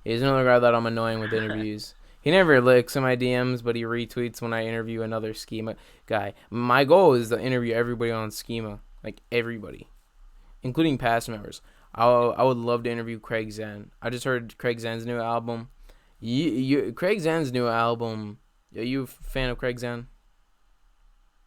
He's another guy that I'm annoying with interviews. He never licks in my DMs, but he retweets when I interview another schema guy. My goal is to interview everybody on schema, like everybody, including past members. I would love to interview Craig Zen. I just heard Craig Zen's new album. Craig Zen's new album. Are you a fan of Craig Zen?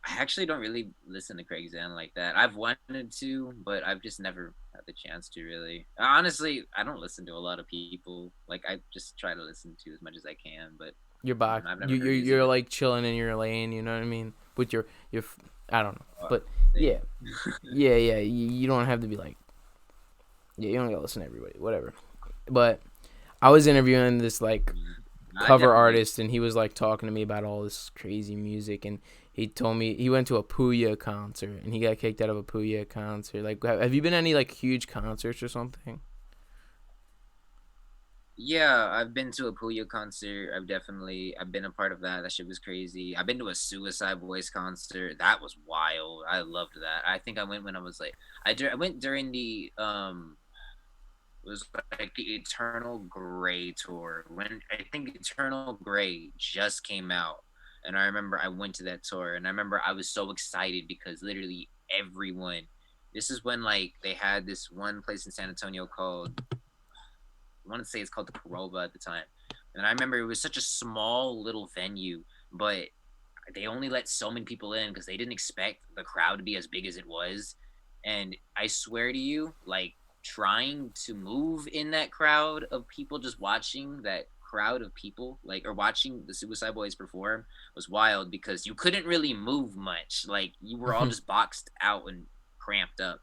I actually don't really listen to Craig Zen like that. I've wanted to, but I've just never had the chance to really. Honestly, I don't listen to a lot of people. Like I just try to listen to as much as I can, but You're back. I've You never you're, heard music. you're like chilling in your lane. You know what I mean? With your I don't know, but Thing. yeah, yeah. You don't have to be like, yeah. You don't gotta listen to everybody. Whatever. But I was interviewing this like I cover definitely. artist, and he was like talking to me about all this crazy music, and he told me he went to a Puya concert and he got kicked out of a Puya concert. Like, have you been to any like huge concerts or something? Yeah, I've been to a Puyo concert. I've been a part of that. That shit was crazy. I've been to a Suicide Boys concert. That was wild. I loved that. I think I went when I was like I went during the it was like the Eternal Grey tour when I think Eternal Grey just came out. And I remember I went to that tour and I remember I was so excited because literally everyone this is when like they had this one place in San Antonio called I want to say it's called the Coroba at the time. And I remember it was such a small little venue, but they only let so many people in because they didn't expect the crowd to be as big as it was. And I swear to you, like trying to move in that crowd of people, just watching that crowd of people, like or watching the Suicide Boys perform was wild because you couldn't really move much. Like you were all just boxed out and cramped up.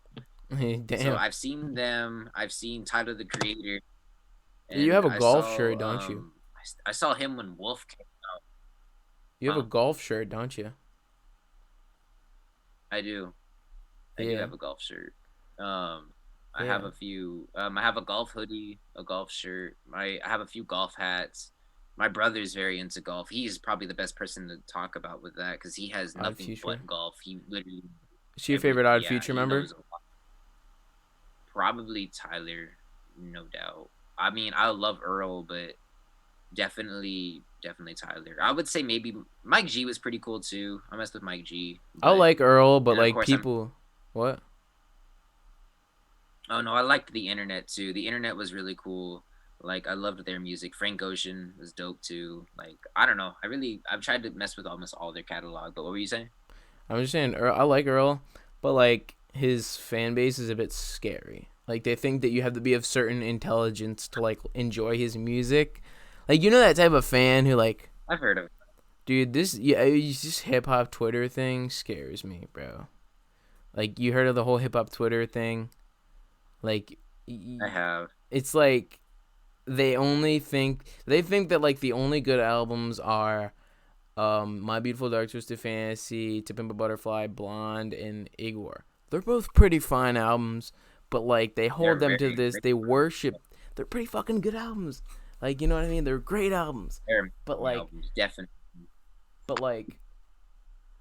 So Damn. I've seen them. I've seen Tyler the Creator, You and have a golf shirt, don't you? I saw him when Wolf came out. You have a Huh? golf shirt, don't you? I do. I do Yeah. have a golf shirt. Um, I have Yeah. a few. I have a golf hoodie, a golf shirt. I have a few golf hats. My brother's very into golf. He's probably the best person to talk about with that because he has Odd nothing Future. but golf. He literally Is she your every favorite Odd yeah Future he member? knows a lot. Probably Tyler, no doubt. I mean, I love Earl, but definitely Tyler. I would say maybe Mike G was pretty cool too. I messed with Mike G, I but like Earl, but and of like course I'm. people, what? Oh no, I liked the internet too. The internet was really cool. Like I loved their music. Frank Ocean was dope too. Like I don't know. I've tried to mess with almost all their catalog. But what were you saying? I'm just saying, Earl. I like Earl, but like his fan base is a bit scary. Like they think that you have to be of certain intelligence to like enjoy his music. Like you know that type of fan who like, I've heard of it. dude, this hip hop Twitter thing scares me, bro. Like you heard of the whole hip hop Twitter thing? Like, I have. it's like they think that like the only good albums are My Beautiful Dark Twisted Fantasy, To Pimp a Butterfly, Blonde, and Igor. They're both pretty fine albums, but like they hold They're them to very this. great. They worship. They're pretty fucking good albums. Like you know what I mean? They're great albums, They're but amazing like, albums. Definitely. but like,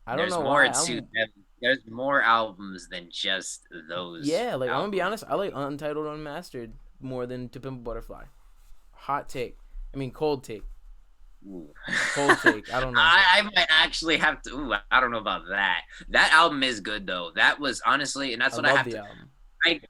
I don't There's know more why. I to don't. them. There's more albums than just those Yeah, like I'm gonna be albums. honest. I like Untitled Unmastered more than To Pimp a Butterfly. Hot take. I mean, cold take. Ooh. Cold take. I don't know. I might actually have to. Ooh, I don't know about that. That album is good though. That was honestly, and I that's what I love have the to. album. I.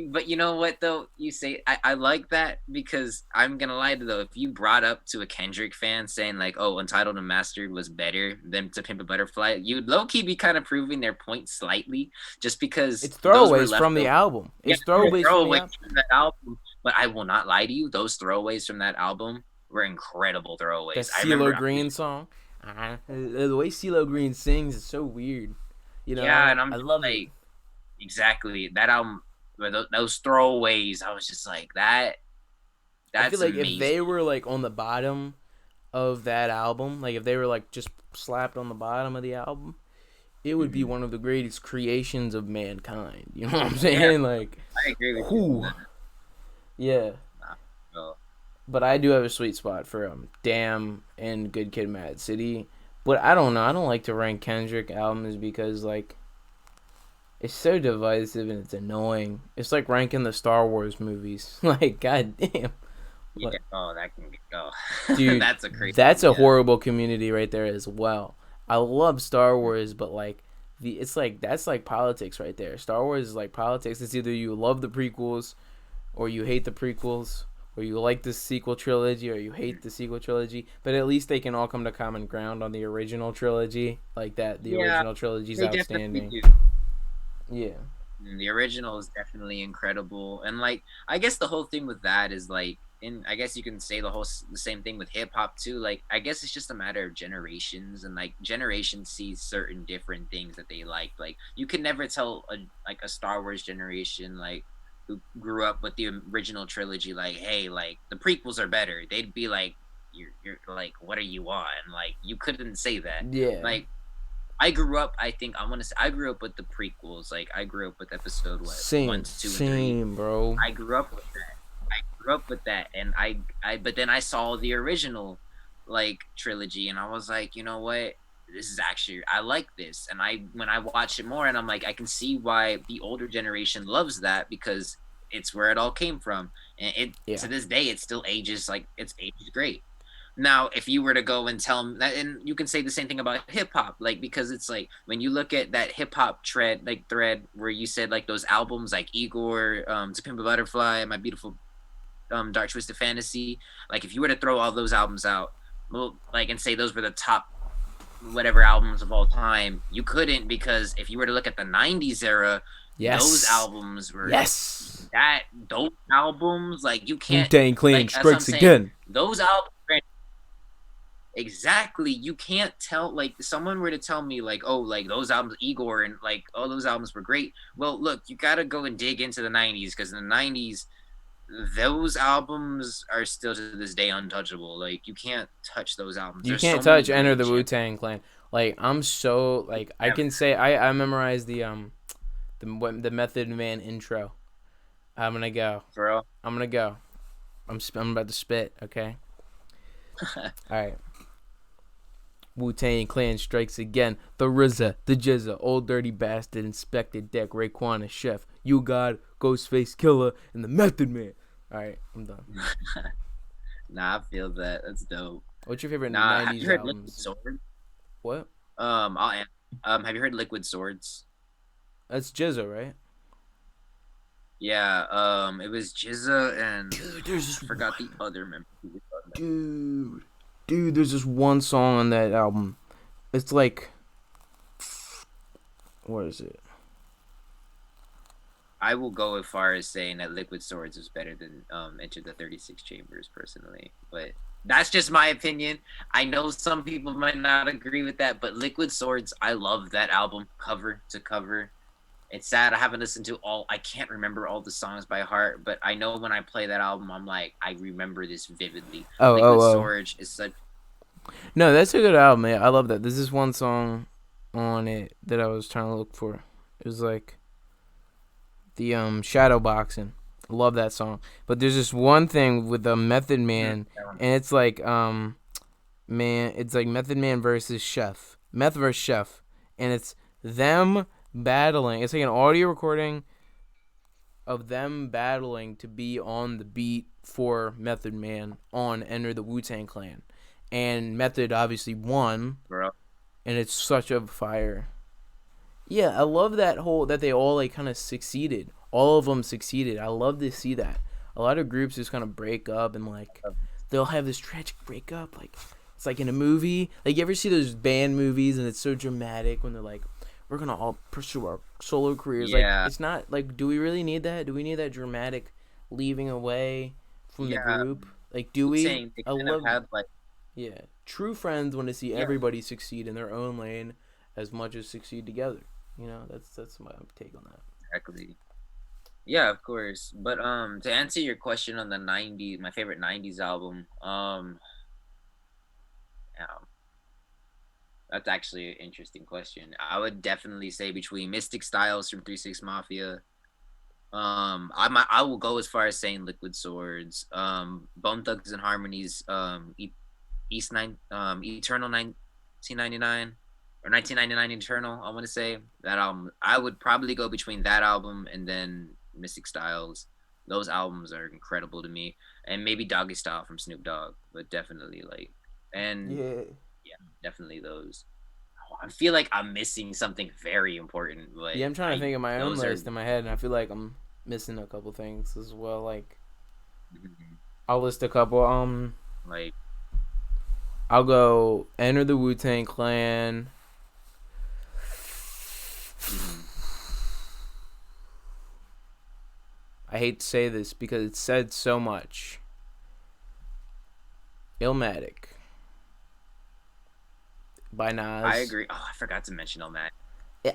But you know what though? You say I like that because I'm gonna lie to though. If you brought up to a Kendrick fan saying like, "Oh, Untitled and Mastered was better than To Pimp a Butterfly," you'd low key be kind of proving their point slightly, just because It's those were throwaways from the leftovers. album. Yeah, It's throwaways from the throwaways album. from that album. But I will not lie to you; those throwaways from that album were incredible The throwaways. I CeeLo remember Green song. The way CeeLo Green sings is so weird. You yeah, know, and I'm I just love it. like, exactly that album, those throwaways. I was just like, that. I feel That's like if amazing. they were like on the bottom of that album, like if they were like just slapped on the bottom of the album, it would be Hmm. one of the greatest creations of mankind. You know what I'm Yeah, saying? Like, I agree with you on whoo, that. yeah. Nah, no. But I do have a sweet spot for Damn and Good Kid, Mad City. But I don't know. I don't like to rank Kendrick albums because like it's so divisive and it's annoying. It's like ranking the Star Wars movies. Like, goddamn, Yeah. what, Oh, that can go. dude? That's a crazy. That's a Yeah. horrible community right there as well. I love Star Wars, but like it's like that's like politics right there. Star Wars is like politics. It's either you love the prequels or you hate the prequels, or you like the sequel trilogy, or you hate the sequel trilogy. But at least they can all come to common ground on the original trilogy, like that. The Yeah, original trilogy is they definitely outstanding. do. Yeah, The original is definitely incredible, and like I guess the whole thing with that is like, and I guess you can say the same thing with hip hop too. Like I guess it's just a matter of generations, and like generations see certain different things that they like. Like you can never tell a Star Wars generation like who grew up with the original trilogy like, hey, like the prequels are better. They'd be like, you're like, what are you on? Like you couldn't say that. yeah. Like I grew up. I think I want to say I grew up with the prequels. Like I grew up with episode what Same, 1, 2, and 3. same, bro. I grew up with that. I grew up with that, and but then I saw the original like trilogy, and I was like, you know what? This is actually I like this, and I when I watch it more, and I'm like, I can see why the older generation loves that because it's where it all came from, and it Yeah, to this day it still ages like it's aged great. Now, if you were to go and tell them that, and you can say the same thing about hip hop, like because it's like when you look at that hip hop thread where you said like those albums like Igor, To Pimp a Butterfly, My Beautiful Dark Twisted Fantasy, like if you were to throw all those albums out, well, like and say those were the top whatever albums of all time, you couldn't because if you were to look at the '90s era, those yes, albums were yes. that those albums like you Wu can't Tang Clan like that's what I'm strikes saying. again. Those albums exactly. You can't tell like someone were to tell me like, oh, like those albums, Igor and like all those albums were great. Well, look, you gotta go and dig into the '90s because in the '90s, those albums are still to this day untouchable. Like you can't touch those albums. You There's so can't many touch Enter great the Wu gems. Tang Clan. Like I'm so like I Never, can say I memorized the Method Man intro. I'm gonna go. bro. I'm gonna go. I'm about to spit. Okay. All right. Wu Tang Clan strikes again. The RZA, the Jizza, Old Dirty Bastard, Inspector Deck, Raekwon, Chef, You God, Ghostface Killer, and the Method Man. All right, I'm done. Nah, I feel that. That's dope. What's your favorite Nah, have you '90s heard Liquid albums? Swords? What? Have you heard Liquid Swords? That's Jizza, right? Yeah, it was Jizza and Dude, there's I this forgot the other member. Who was on that. dude, dude. There's this one song on that album. It's like, what is it? I will go as far as saying that Liquid Swords is better than Enter the 36 Chambers personally, but that's just my opinion. I know some people might not agree with that, but Liquid Swords, I love that album cover to cover. It's sad I haven't listened to all. I can't remember all the songs by heart, but I know when I play that album, I'm like, I remember this vividly. Oh, oh, Liquid oh. Swords is such. No, that's a good album, man. I love that. There's this one song on it that I was trying to look for. It was like the shadow boxing. Love that song. But there's this one thing with the Method Man, and it's like man, it's like Method Man versus Chef, Meth versus Chef, and it's them battling. It's like an audio recording of them battling to be on the beat for Method Man on Enter the Wu Tang Clan, and Method obviously won, Bro. and it's such a fire. Yeah, I love that whole that they all like kind of succeeded. All of them succeeded. I love to see that. A lot of groups just kind of break up and like they'll have this tragic breakup. Like it's like in a movie. Like you ever see those band movies and it's so dramatic when they're like, we're gonna all pursue our solo careers. Yeah. Like it's not like, do we really need that? Do we need that dramatic leaving away from the Yeah. group? Like, do we? Saying they I kind of love. had like Yeah, true friends want to see yeah everybody succeed in their own lane as much as succeed together. You know, that's my take on that. exactly. Yeah, of course. But to answer your question on the '90s, my favorite '90s album, yeah, that's actually an interesting question. I would definitely say between Mystic Styles from 36 Mafia. I will go as far as saying Liquid Swords. Bone Thugs and Harmonies. East Nine. Eternal Nine. 1999 or 1999 Eternal. I want to say that album. I would probably go between that album and then Mystic Styles. Those albums are incredible to me, and maybe Doggy Style from Snoop Dogg, but definitely like, and Yeah. yeah, definitely those. Oh, I feel like I'm missing something very important, but Yeah, I'm trying to I think of my own those are list in my head, and I feel like I'm missing a couple things as well. Like, mhm, I'll list a couple. like I'll go Enter the Wu-Tang Clan. mhm. I hate to say this because it said so much. Illmatic by I Nas. agree. Oh, I forgot to mention Illmatic.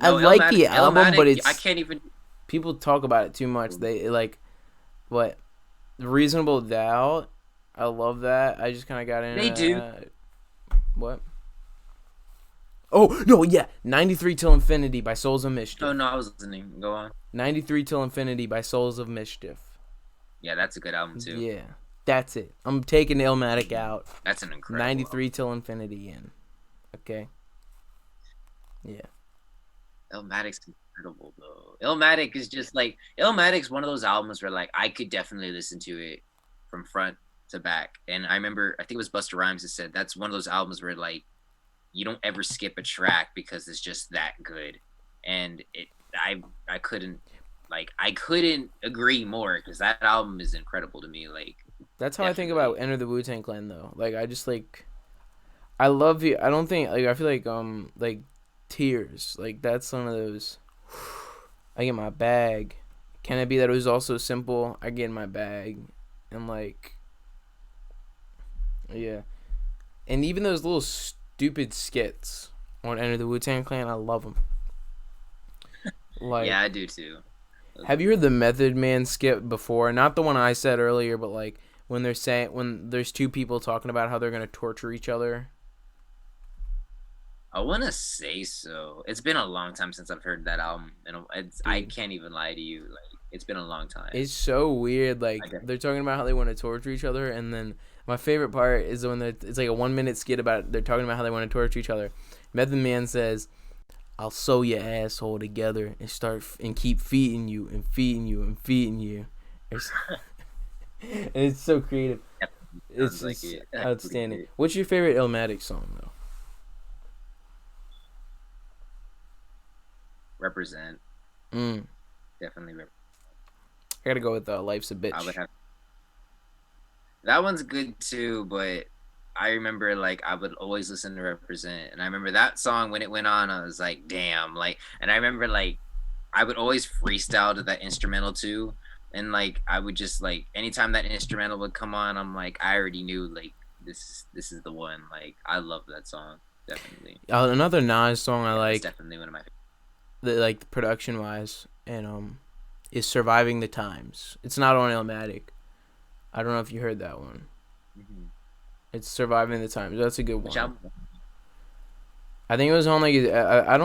I No, like the album, but I it's can't even. people talk about it too much. They like what Reasonable Doubt. I love that. I just kind of got They do. into what? Oh no, yeah, 93 Till Infinity by Souls of Oh Mischief. no, I was listening. Go on. 93 Till Infinity by Souls of Mischief. Yeah, that's a good album too. Yeah, that's it. I'm taking Illmatic out. That's an incredible album. 93 Till Infinity in. Okay. Yeah. Illmatic's incredible though. Illmatic is just like Illmatic's one of those albums where like I could definitely listen to it from front to back. And I remember I think it was Busta Rhymes that said that's one of those albums where like you don't ever skip a track because it's just that good. And I couldn't I couldn't agree more because that album is incredible to me. Like That's how I think about definitely. Enter the Wu-Tang Clan though. Like I just like I love you. I don't think like I feel like Tears. Like that's one of those I get my bag. Can it be that it was also simple? I get in my bag. And like yeah. And even those little stupid skits on Enter the Wu-Tang Clan, I love them. Yeah, I Like do too. Those have are you heard the Method Man skit before? Not the one I said earlier, but like when they're saying when there's two people talking about how they're gonna torture each other. I want to say so. It's been a long time since I've heard that album, and I Dude, can't even lie to you. Like it's been a long time. it's so weird. I Like def- they're talking about how they want to torture each other, and then my favorite part is when it's like a 1 minute skit about they're talking about how they want to torture each other. Method Man says, "I'll sew your asshole together and and keep feeding you and feeding you and feeding you." It's, and it's so creative. It's Sounds like just it. outstanding. What's your favorite Illmatic song though? Represent Mm, definitely. I gotta go with "Life's a I would Bitch." have that one's good too, but I remember like I would always listen to Represent, and I remember that song when it went on. I was like, damn, like, and I remember like I would always freestyle to that instrumental too. And like I would just like anytime that instrumental would come on, I'm like I already knew like this is the one. Like I love that song definitely. Another Nas song I Yeah, that's like, definitely one of my favorites. like production wise, and is "Surviving the Times." It's not on Illmatic. I don't know if you heard that one. Mm-hmm. It's "Surviving the Times." That's a good Which one. album? I think it was on like I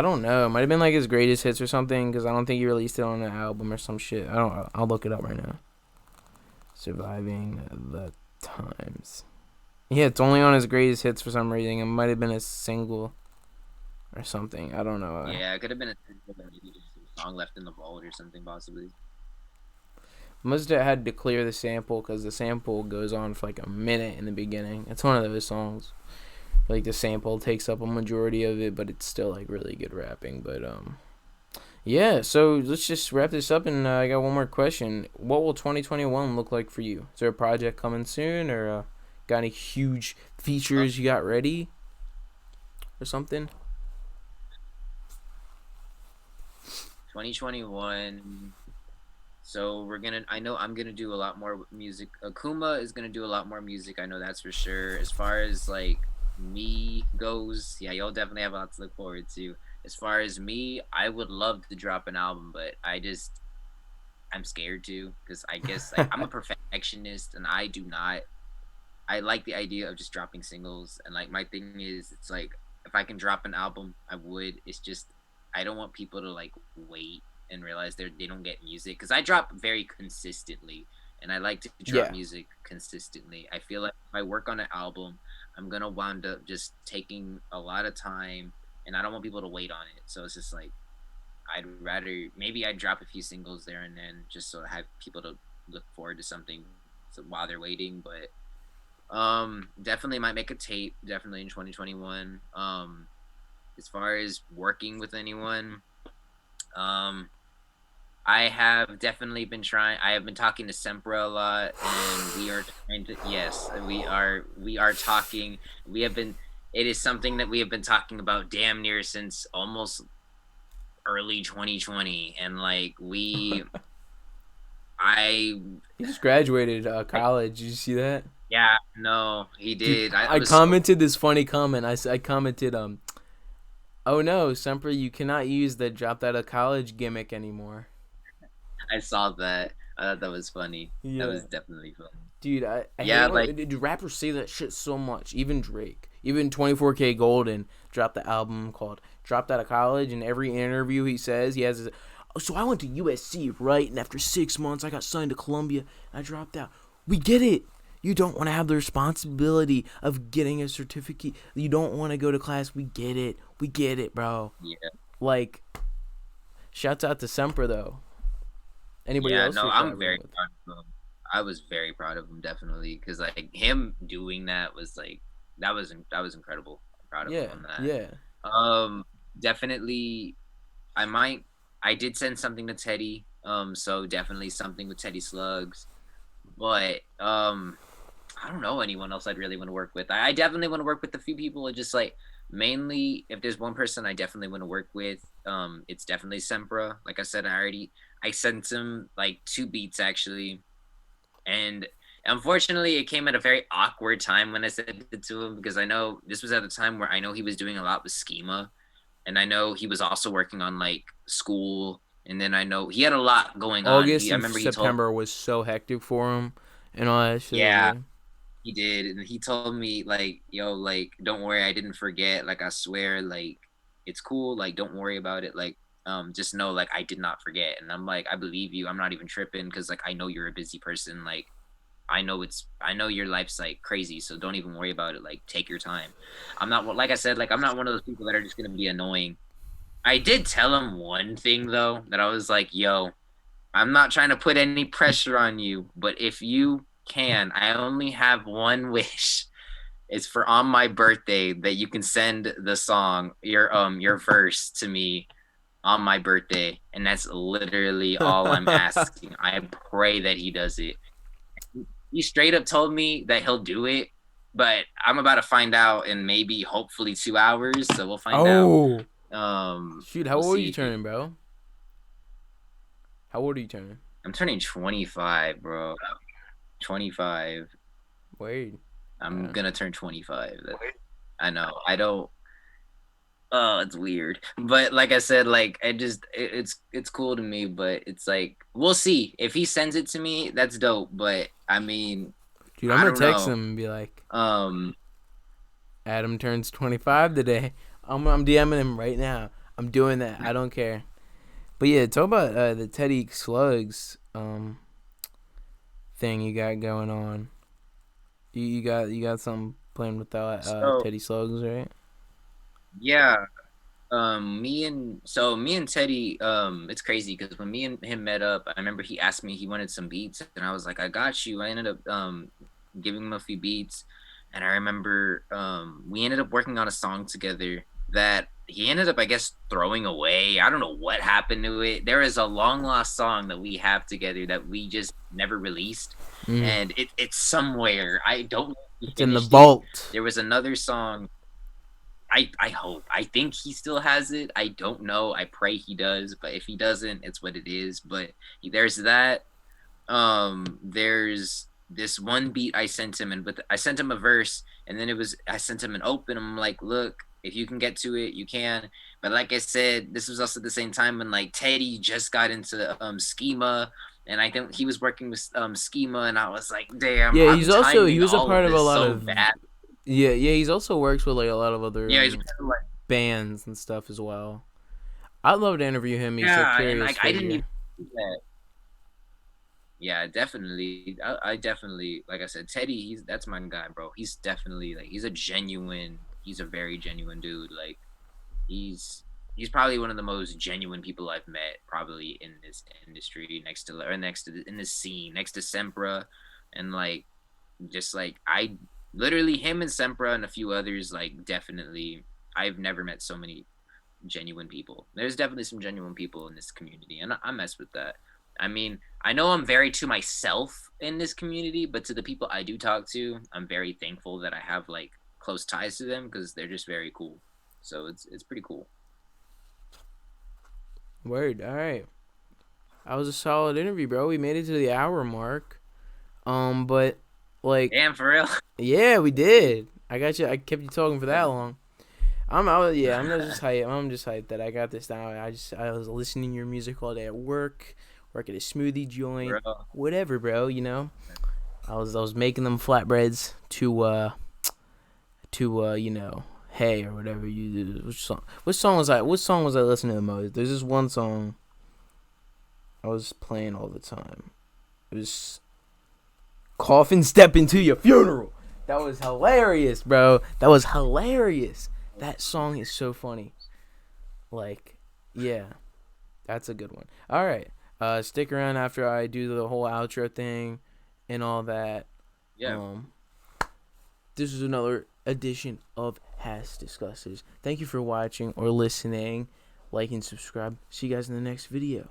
don't know. It might have been like his greatest hits or something because I don't think he released it on an album or some shit. I don't. I'll look it up right now. "Surviving the Times." Yeah, it's only on his greatest hits for some reason. It might have been a single or something. I don't know. Yeah, it could have been maybe just a song left in the vault or something possibly. Must have had to clear the sample because the sample goes on for like a minute in the beginning. It's one of those songs. Like the sample takes up a majority of it, but it's still like really good rapping. But yeah. So let's just wrap this up, and I got one more question. What will 2021 look like for you? Is there a project coming soon, or got any huge Uh, features you got ready, or something? 2021. So I know I'm gonna do a lot more music. Akuma is gonna do a lot more music. I know that's for sure. As far as like me goes, yeah, you'll definitely have a lot to look forward to. As far as me, I would love to drop an album, but I'm scared to because I guess like I'm a perfectionist and I do not. I like the idea of just dropping singles, and like my thing is, it's like if I can drop an album, I would. It's just I don't want people to like wait and realize they don't get music because I drop very consistently, and I like to drop Yeah. music consistently. I feel like if I work on an album, I'm gonna wind up just taking a lot of time, and I don't want people to wait on it. So it's just like I'd rather maybe I'd drop a few singles there and then just so I have people to look forward to something while they're waiting. But definitely might make a tape definitely in 2021. As far as working with anyone, um I have definitely been trying. I have been talking to Sempra a lot, and we are trying to. Yes, we are talking. We have been. It is something that we have been talking about damn near since almost early 2020, and like I, He just graduated I college. Did you see that? yeah, no, he Dude, did. I I was so. commented this funny comment. I commented, oh no, Semper, you cannot use the dropped out of college gimmick anymore. I saw that. I thought that was funny. That Yeah. was definitely funny. Dude, I hate Yeah, when like dude, rappers say that shit so much. Even Drake, even 24K Golden dropped the album called "Dropped Out of College," and every interview he says he has. His, oh, so I went to USC, right? And after 6 months, I got signed to Columbia. I dropped out. We get it. You don't want to have the responsibility of getting a certificate. You don't want to go to class. We get it. We get it, bro. yeah, Like, shouts out to Semper though. Anybody yeah. else No, you're I'm collaborating very with? proud of him. I was very proud of him definitely because like him doing that was like that was incredible. I'm proud of him Yeah, on that. yeah. Definitely. I might. I did send something to Teddy. So definitely something with Teddy Slugs. But I don't know anyone else I'd really want to work with. I definitely want to work with a few people. Just like mainly, if there's one person I definitely want to work with, it's definitely Sempra. Like I said, I sent him like 2 beats actually, and unfortunately, it came at a very awkward time when I sent it to him because I know this was at a time where I know he was doing a lot with Schema, and I know he was also working on like school, and then I know he had a lot going on. August I and remember he told, September was so hectic for him and all that shit. yeah, Yeah. he did, and he told me like, "Yo, like, don't worry, I didn't forget. Like, I swear, like, it's cool. Like, don't worry about it. Like, just know, like, I did not forget." And I'm like, "I believe you. I'm not even tripping because, like, I know you're a busy person. Like, I know your life's like crazy. So don't even worry about it. Like, take your time. I'm not like I said, like, I'm not one of those people that are just gonna be annoying. I did tell him one thing though that I was like, "Yo, I'm not trying to put any pressure on you, but if you can, I only have one wish. It's for on my birthday that you can send the song, your verse to me on my birthday. And that's literally all I'm asking. I pray that he does it. He straight up told me that he'll do it, but I'm about to find out in maybe hopefully 2 hours, so we'll find out. Oh, shoot! How We'll old are you see. turning, bro? How old are you turning? I'm turning 25, bro. 25. Wait. I'm gonna turn 25. I know. I don't. Oh, it's weird. But like I said, like it's cool to me. But it's like we'll see if he sends it to me. That's dope. But I mean, Dude, I'm I gonna don't text know. him and be like, Um, Adam turns 25 today. I'm DMing him right now. I'm doing that. I don't care. But yeah, talk about the Teddy Slugs thing you got going on. You got something playing with that so Teddy Slugs, right? yeah. Me and Teddy, it's crazy because when me and him met up, I remember he asked me he wanted some beats, and I was like, I got you. I ended up giving him a few beats, and I remember we ended up working on a song together that he ended up, I guess, throwing away. I don't know what happened to it. There is a long lost song that we have together that we just never released, Mm. and it's somewhere. I don't know if we It's in the finished it. vault. There was another song. I hope. I think he still has it. I don't know. I pray he does, but if he doesn't, it's what it is. But there's that. There's this one beat I sent him, and with I sent him a verse, and then I sent him an open. I'm like, look, if you can get to it, you can. But like I said, this was also the same time when like Teddy just got into Schema, and I think he was working with Schema, and I was like, damn, Yeah, I'm he's also timing he was a all of part of a this lot so of bad. yeah, he's also works with like a lot of other Yeah, he's bands and stuff as well. I'd love to interview him. He's a yeah, and curious like I didn't even figure. do that. Yeah, definitely. I definitely, like I said, Teddy. That's my guy, bro. He's definitely like he's a very genuine dude. Like he's he's probably one of the most genuine people I've met, probably in this industry, in this scene, next to Sempra, and like just like I literally him and Sempra and a few others. Like definitely, I've never met so many genuine people. There's definitely some genuine people in this community, and I mess with that. I mean, I know I'm very to myself in this community, but to the people I do talk to, I'm very thankful that I have like close ties to them because they're just very cool. So it's pretty cool. Word. All right. That was a solid interview, bro. We made it to the hour mark. But like, Damn, for real. yeah, we did. I got you. I kept you talking for that long. Yeah. I'm just hyped. I'm just hyped that I got this down. I was listening to your music all day at work, work at a smoothie joint, Bro. whatever, bro. You know, I was making them flatbreads you know, hey or whatever you do. What song was I listening to the most? There's this one song I was playing all the time. It was Coffin Step Into Your Funeral. That was hilarious, bro. That was hilarious. That song is so funny. Like, yeah, that's a good one. All right. Stick around after I do the whole outro thing and all that. Yeah. Um, this is another edition of Has Discusses. Thank you for watching or listening. Like and subscribe. See you guys in the next video.